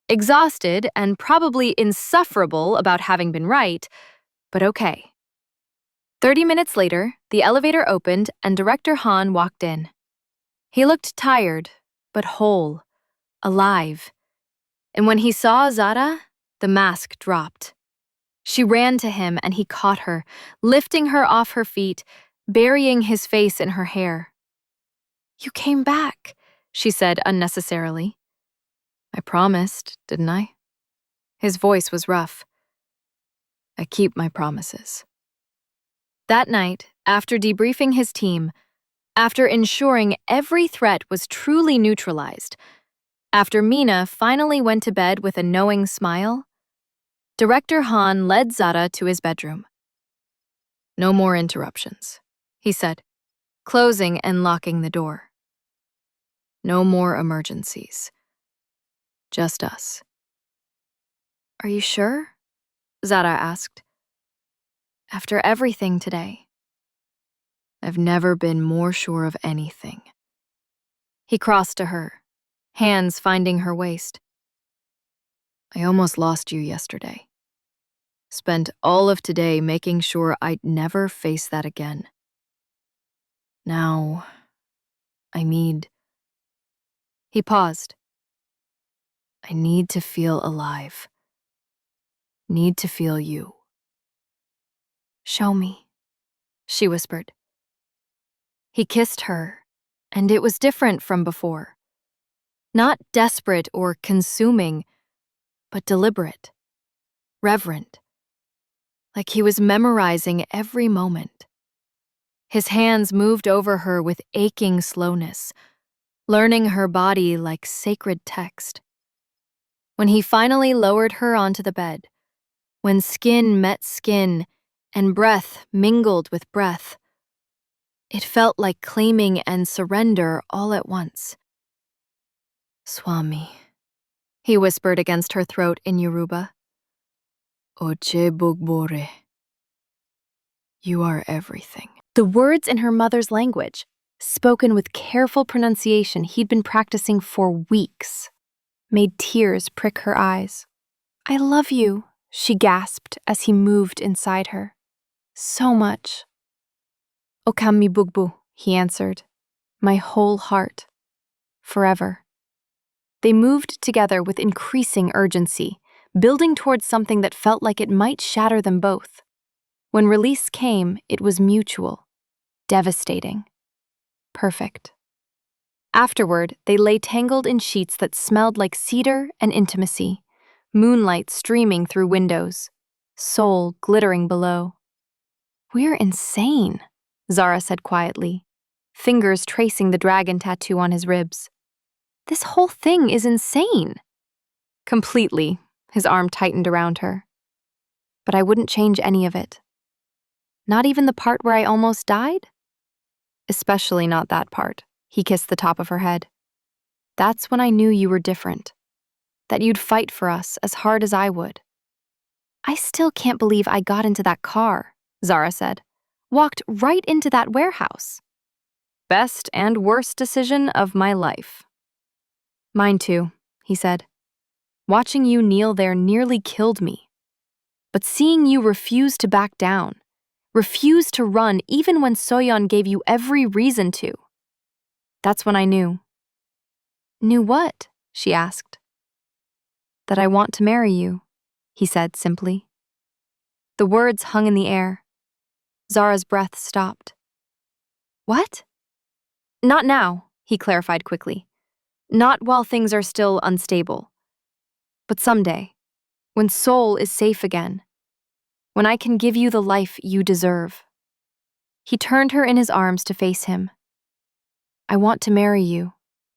Exhausted and probably insufferable about having been right, but okay. 30 minutes later, the elevator opened and Director Han walked in. He looked tired, but whole, alive. And when he saw Zara, the mask dropped. She ran to him and he caught her, lifting her off her feet, burying his face in her hair. You came back, she said unnecessarily. I promised, didn't I? His voice was rough. I keep my promises. That night, after debriefing his team, after ensuring every threat was truly neutralized, after Mina finally went to bed with a knowing smile, Director Han led Zara to his bedroom. No more interruptions, he said, closing and locking the door. No more emergencies. Just us. Are you sure? Zara asked. After everything today. I've never been more sure of anything. He crossed to her, hands finding her waist. I almost lost you yesterday. Spent all of today making sure I'd never face that again. Now, I need... He paused. I need to feel alive. Need to feel you. Show me, she whispered. He kissed her, and it was different from before. Not desperate or consuming, but deliberate, reverent, like he was memorizing every moment. His hands moved over her with aching slowness, learning her body like sacred text. When he finally lowered her onto the bed, when skin met skin and breath mingled with breath, it felt like claiming and surrender all at once. Swami, he whispered against her throat in Yoruba. Oche. You are everything. The words in her mother's language, spoken with careful pronunciation he'd been practicing for weeks, made tears prick her eyes. I love you, she gasped as he moved inside her. So much. Okami bugbu, he answered. My whole heart. Forever. They moved together with increasing urgency, building towards something that felt like it might shatter them both. When release came, it was mutual, devastating, perfect. Afterward, they lay tangled in sheets that smelled like cedar and intimacy, moonlight streaming through windows, Seoul glittering below. We're insane, Zara said quietly, fingers tracing the dragon tattoo on his ribs. This whole thing is insane. Completely, his arm tightened around her. But I wouldn't change any of it. Not even the part where I almost died? Especially not that part. He kissed the top of her head. That's when I knew you were different. That you'd fight for us as hard as I would. I still can't believe I got into that car, Zara said. Walked right into that warehouse. Best and worst decision of my life. Mine too, he said. Watching you kneel there nearly killed me. But seeing you refuse to back down, refuse to run even when Soyeon gave you every reason to. That's when I knew. Knew what? She asked. That I want to marry you, he said simply. The words hung in the air. Zara's breath stopped. What? Not now, he clarified quickly. Not while things are still unstable. But someday, when Seoul is safe again, when I can give you the life you deserve. He turned her in his arms to face him. I want to marry you,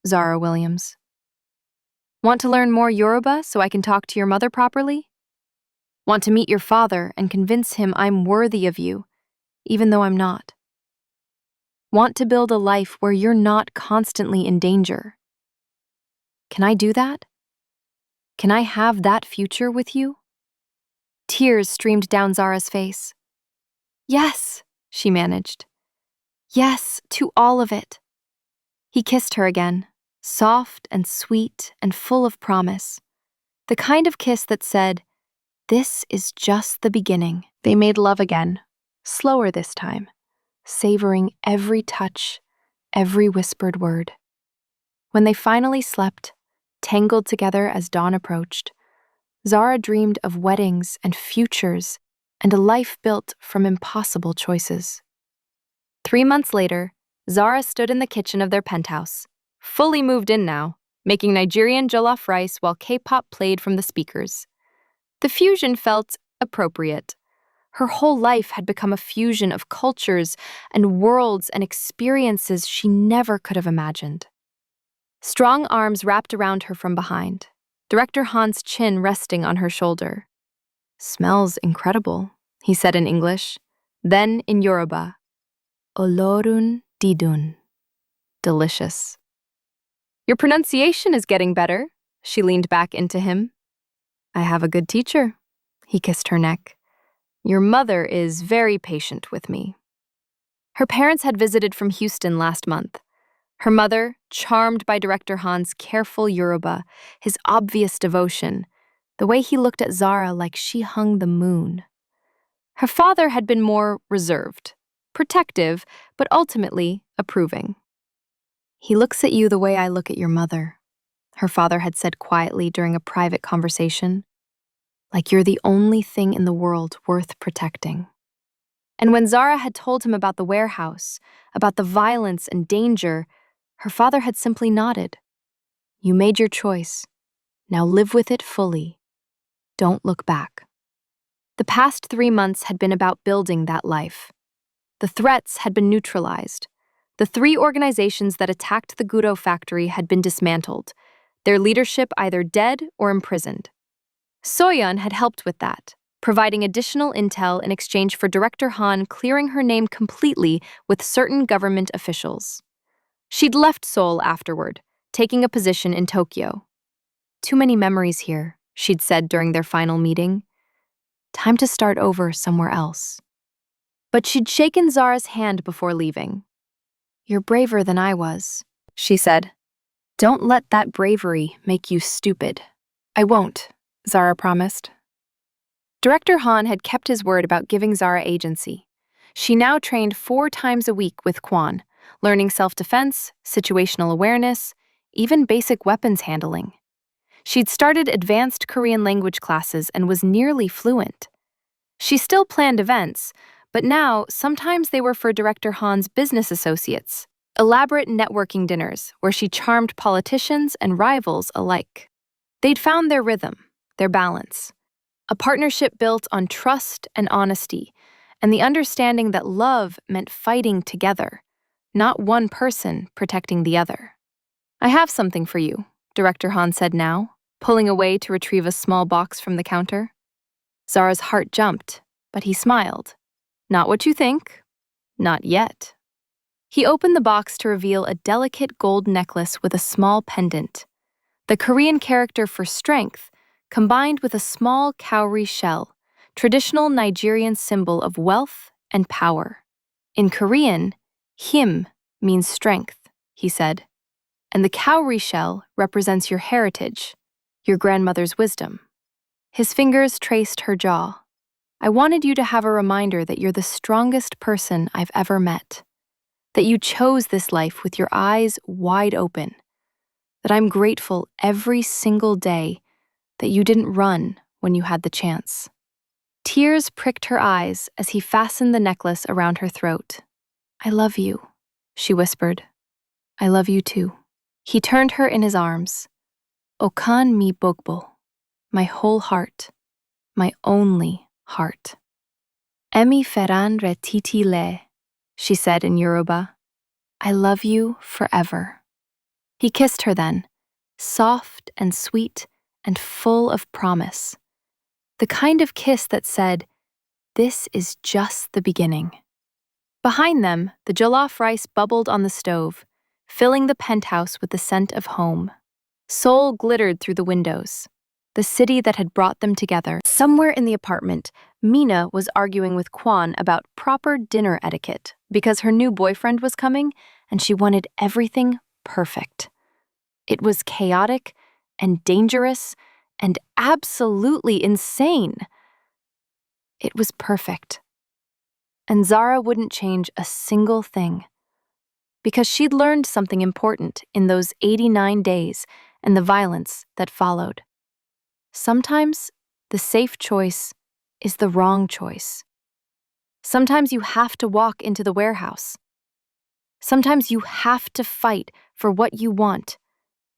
Zara Williams. Want to learn more Yoruba so I can talk to your mother properly? Want to meet your father and convince him I'm worthy of you, even though I'm not? Want to build a life where you're not constantly in danger? Can I do that? Can I have that future with you? Tears streamed down Zara's face. Yes, she managed. Yes, to all of it. He kissed her again, soft and sweet and full of promise. The kind of kiss that said, this is just the beginning. They made love again, slower this time, savoring every touch, every whispered word. When they finally slept, tangled together as dawn approached, Zara dreamed of weddings and futures and a life built from impossible choices. 3 months later, Zara stood in the kitchen of their penthouse, fully moved in now, making Nigerian jollof rice while K-pop played from the speakers. The fusion felt appropriate. Her whole life had become a fusion of cultures and worlds and experiences she never could have imagined. Strong arms wrapped around her from behind, Director Han's chin resting on her shoulder. Smells incredible, he said in English, then in Yoruba. Olorun didun. Delicious. Your pronunciation is getting better, she leaned back into him. I have a good teacher, he kissed her neck. Your mother is very patient with me. Her parents had visited from Houston last month. Her mother, charmed by Director Han's careful Yoruba, his obvious devotion, the way he looked at Zara like she hung the moon. Her father had been more reserved, protective, but ultimately approving. He looks at you the way I look at your mother, her father had said quietly during a private conversation, like you're the only thing in the world worth protecting. And when Zara had told him about the warehouse, about the violence and danger, her father had simply nodded. You made your choice. Now live with it fully. Don't look back. The past 3 months had been about building that life. The threats had been neutralized. The 3 organizations that attacked the Guro factory had been dismantled, their leadership either dead or imprisoned. Soyeon had helped with that, providing additional intel in exchange for Director Han clearing her name completely with certain government officials. She'd left Seoul afterward, taking a position in Tokyo. Too many memories here, she'd said during their final meeting. Time to start over somewhere else. But she'd shaken Zara's hand before leaving. You're braver than I was, she said. Don't let that bravery make you stupid. I won't, Zara promised. Director Han had kept his word about giving Zara agency. She now trained 4 times a week with Kwon, learning self-defense, situational awareness, even basic weapons handling. She'd started advanced Korean language classes and was nearly fluent. She still planned events, but now sometimes they were for Director Han's business associates, elaborate networking dinners where she charmed politicians and rivals alike. They'd found their rhythm, their balance, a partnership built on trust and honesty, and the understanding that love meant fighting together, not one person protecting the other. I have something for you, Director Han said now, pulling away to retrieve a small box from the counter. Zara's heart jumped, but he smiled. Not what you think. Not yet. He opened the box to reveal a delicate gold necklace with a small pendant. The Korean character for strength, combined with a small cowrie shell, traditional Nigerian symbol of wealth and power. In Korean, him means strength, he said, and the cowrie shell represents your heritage, your grandmother's wisdom. His fingers traced her jaw. I wanted you to have a reminder that you're the strongest person I've ever met, that you chose this life with your eyes wide open, that I'm grateful every single day that you didn't run when you had the chance. Tears pricked her eyes as he fastened the necklace around her throat. I love you, she whispered. I love you too. He turned her in his arms. Okan mi bogbo, my whole heart, my only heart. Emi feran re titi le, she said in Yoruba. I love you forever. He kissed her then, soft and sweet and full of promise. The kind of kiss that said, this is just the beginning. Behind them, the jollof rice bubbled on the stove, filling the penthouse with the scent of home. Seoul glittered through the windows, the city that had brought them together. Somewhere in the apartment, Mina was arguing with Kwon about proper dinner etiquette because her new boyfriend was coming and she wanted everything perfect. It was chaotic and dangerous and absolutely insane. It was perfect. And Zara wouldn't change a single thing, because she'd learned something important in those 89 days and the violence that followed. Sometimes the safe choice is the wrong choice. Sometimes you have to walk into the warehouse. Sometimes you have to fight for what you want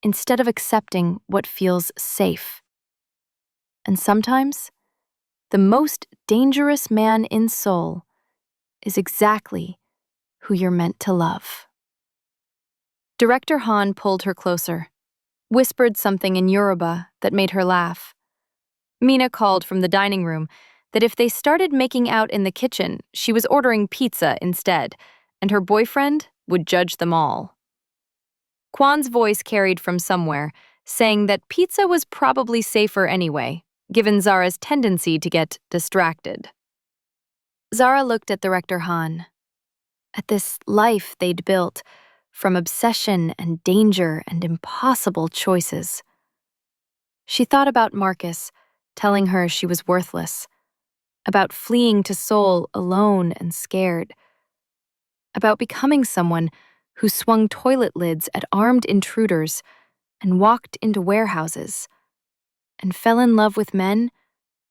instead of accepting what feels safe. And sometimes the most dangerous man in Seoul is exactly who you're meant to love. Director Han pulled her closer, whispered something in Yoruba that made her laugh. Mina called from the dining room that if they started making out in the kitchen, she was ordering pizza instead, and her boyfriend would judge them all. Kwon's voice carried from somewhere, saying that pizza was probably safer anyway, given Zara's tendency to get distracted. Zara looked at Director Han, at this life they'd built, from obsession and danger and impossible choices. She thought about Marcus, telling her she was worthless, about fleeing to Seoul alone and scared, about becoming someone who swung toilet lids at armed intruders and walked into warehouses, and fell in love with men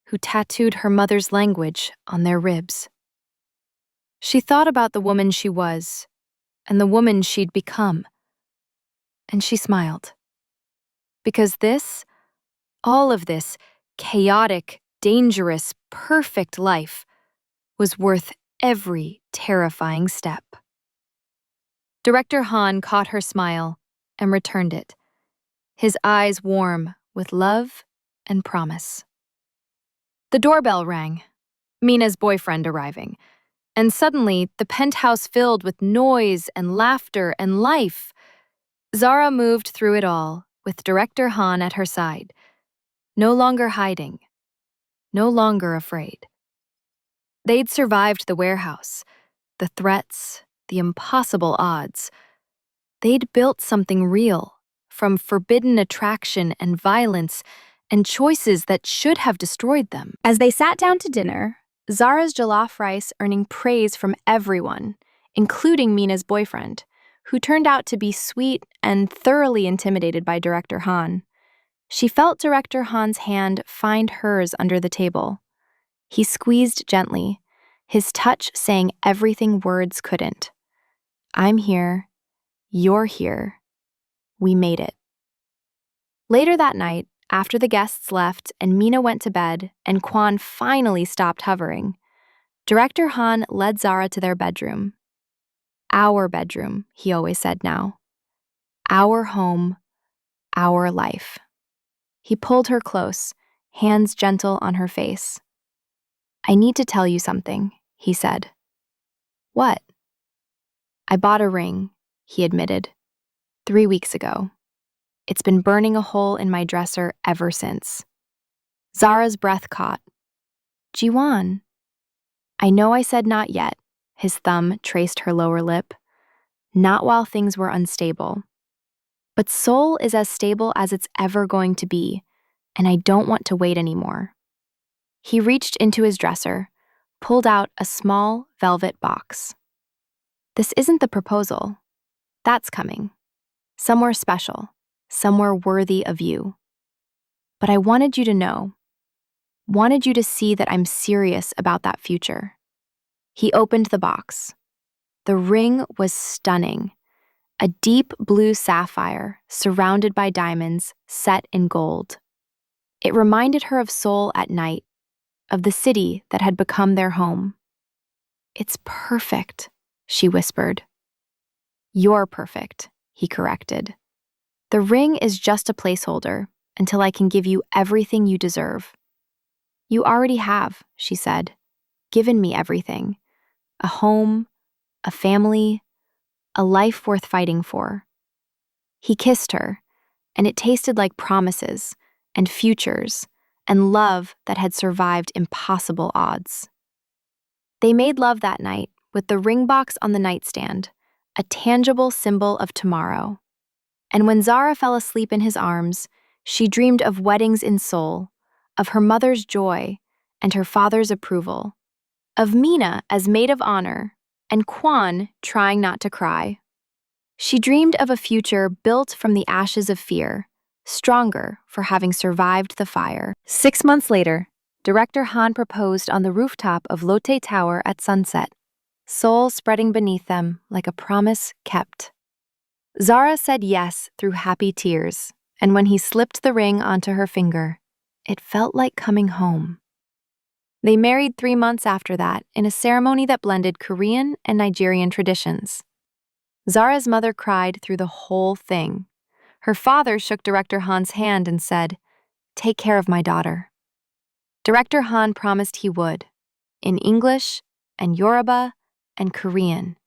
who tattooed her mother's language on their ribs. She thought about the woman she was and the woman she'd become, and she smiled. Because all of this chaotic, dangerous, perfect life was worth every terrifying step. Director Han caught her smile and returned it, his eyes warm with love and promise. The doorbell rang, Mina's boyfriend arriving, and suddenly the penthouse filled with noise and laughter and life. Zara moved through it all with Director Han at her side, no longer hiding, no longer afraid. They'd survived the warehouse, the threats, the impossible odds. They'd built something real, from forbidden attraction and violence and choices that should have destroyed them. As they sat down to dinner, Zara's jollof rice earning praise from everyone, including Mina's boyfriend, who turned out to be sweet and thoroughly intimidated by Director Han. She felt Director Han's hand find hers under the table. He squeezed gently, his touch saying everything words couldn't. I'm here. You're here. We made it. Later that night, after the guests left and Mina went to bed and Kwan finally stopped hovering, Director Han led Zara to their bedroom. Our bedroom, he always said now. Our home, our life. He pulled her close, hands gentle on her face. I need to tell you something, he said. What? I bought a ring, he admitted, 3 weeks ago. It's been burning a hole in my dresser ever since. Zara's breath caught. Jiwan. I know I said not yet, his thumb traced her lower lip. Not while things were unstable. But Seoul is as stable as it's ever going to be, and I don't want to wait anymore. He reached into his dresser, pulled out a small velvet box. This isn't the proposal. That's coming. Somewhere special, somewhere worthy of you. But I wanted you to know, wanted you to see that I'm serious about that future. He opened the box. The ring was stunning. A deep blue sapphire surrounded by diamonds set in gold. It reminded her of Seoul at night, of the city that had become their home. It's perfect, she whispered. You're perfect, he corrected. The ring is just a placeholder until I can give you everything you deserve. You already have, she said, given me everything. A home, a family, a life worth fighting for. He kissed her, and it tasted like promises and futures and love that had survived impossible odds. They made love that night with the ring box on the nightstand, a tangible symbol of tomorrow. And when Zara fell asleep in his arms, she dreamed of weddings in Seoul, of her mother's joy and her father's approval, of Mina as maid of honor, and Kwan trying not to cry. She dreamed of a future built from the ashes of fear, stronger for having survived the fire. 6 months later, Director Han proposed on the rooftop of Lotte Tower at sunset, Seoul spreading beneath them like a promise kept. Zara said yes through happy tears, and when he slipped the ring onto her finger, it felt like coming home. They married 3 months after that in a ceremony that blended Korean and Nigerian traditions. Zara's mother cried through the whole thing. Her father shook Director Han's hand and said, "Take care of my daughter." Director Han promised he would, in English and Yoruba and Korean,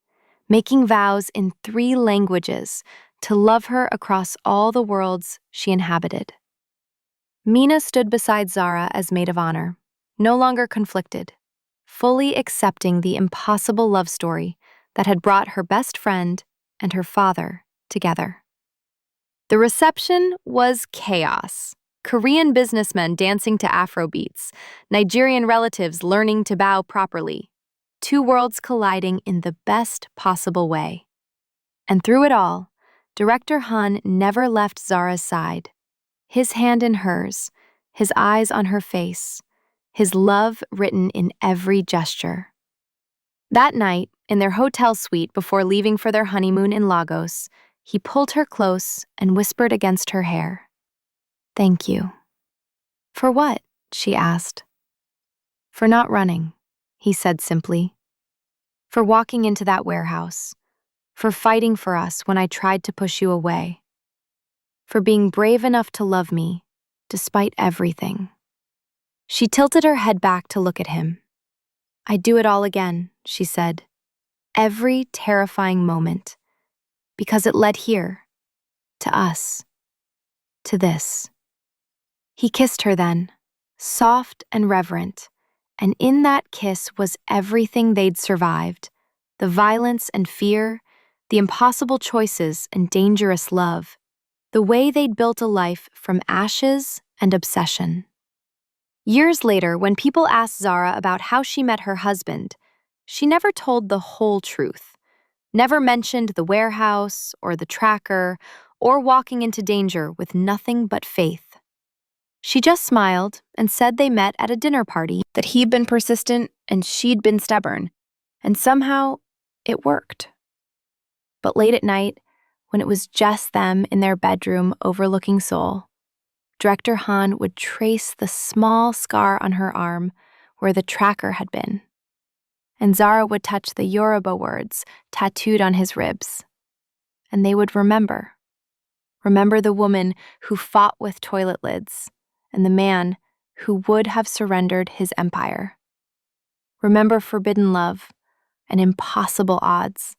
making vows in 3 languages to love her across all the worlds she inhabited. Mina stood beside Zara as maid of honor, no longer conflicted, fully accepting the impossible love story that had brought her best friend and her father together. The reception was chaos. Korean businessmen dancing to Afro beats, Nigerian relatives learning to bow properly, 2 worlds colliding in the best possible way. And through it all, Director Han never left Zara's side. His hand in hers, his eyes on her face, his love written in every gesture. That night, in their hotel suite before leaving for their honeymoon in Lagos, he pulled her close and whispered against her hair. "Thank you." "For what?" she asked. "For not running," he said simply. "For walking into that warehouse. For fighting for us when I tried to push you away. For being brave enough to love me, despite everything." She tilted her head back to look at him. "I'd do it all again," she said. "Every terrifying moment. Because it led here. To us." to this. He kissed her then, soft and reverent, and in that kiss was everything they'd survived: the violence and fear, the impossible choices and dangerous love, the way they'd built a life from ashes and obsession. Years later, when people asked Zara about how she met her husband, she never told the whole truth, never mentioned the warehouse or the tracker or walking into danger with nothing but faith. She just smiled and said they met at a dinner party, that he'd been persistent and she'd been stubborn, and somehow it worked. But late at night, when it was just them in their bedroom overlooking Seoul, Director Han would trace the small scar on her arm where the tracker had been, and Zara would touch the Yoruba words tattooed on his ribs, and they would remember the woman who fought with toilet lids and the man who would have surrendered his empire. Remember forbidden love and impossible odds,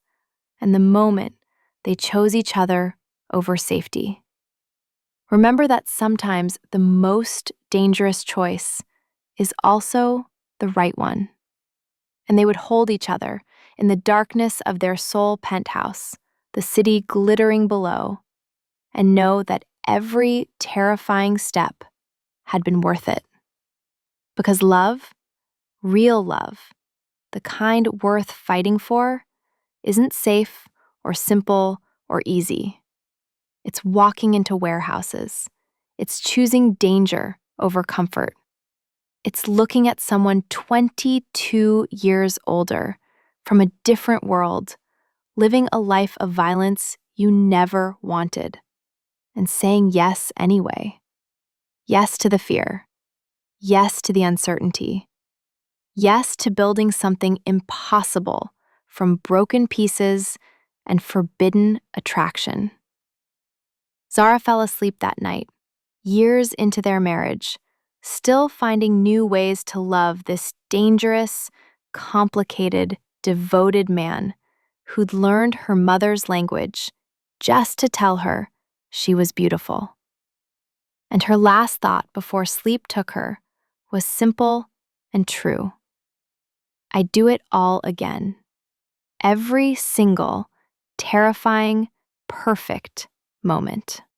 and the moment they chose each other over safety. Remember that sometimes the most dangerous choice is also the right one. And they would hold each other in the darkness of their Seoul penthouse, the city glittering below, and know that every terrifying step had been worth it. Because love, real love, the kind worth fighting for, isn't safe or simple or easy. It's walking into warehouses. It's choosing danger over comfort. It's looking at someone 22 years older, from a different world, living a life of violence you never wanted, and saying yes anyway. Yes to the fear. Yes to the uncertainty. Yes to building something impossible from broken pieces and forbidden attraction. Zara fell asleep that night, years into their marriage, still finding new ways to love this dangerous, complicated, devoted man who'd learned her mother's language just to tell her she was beautiful. And her last thought before sleep took her was simple and true. I'd do it all again. Every single, terrifying, perfect moment.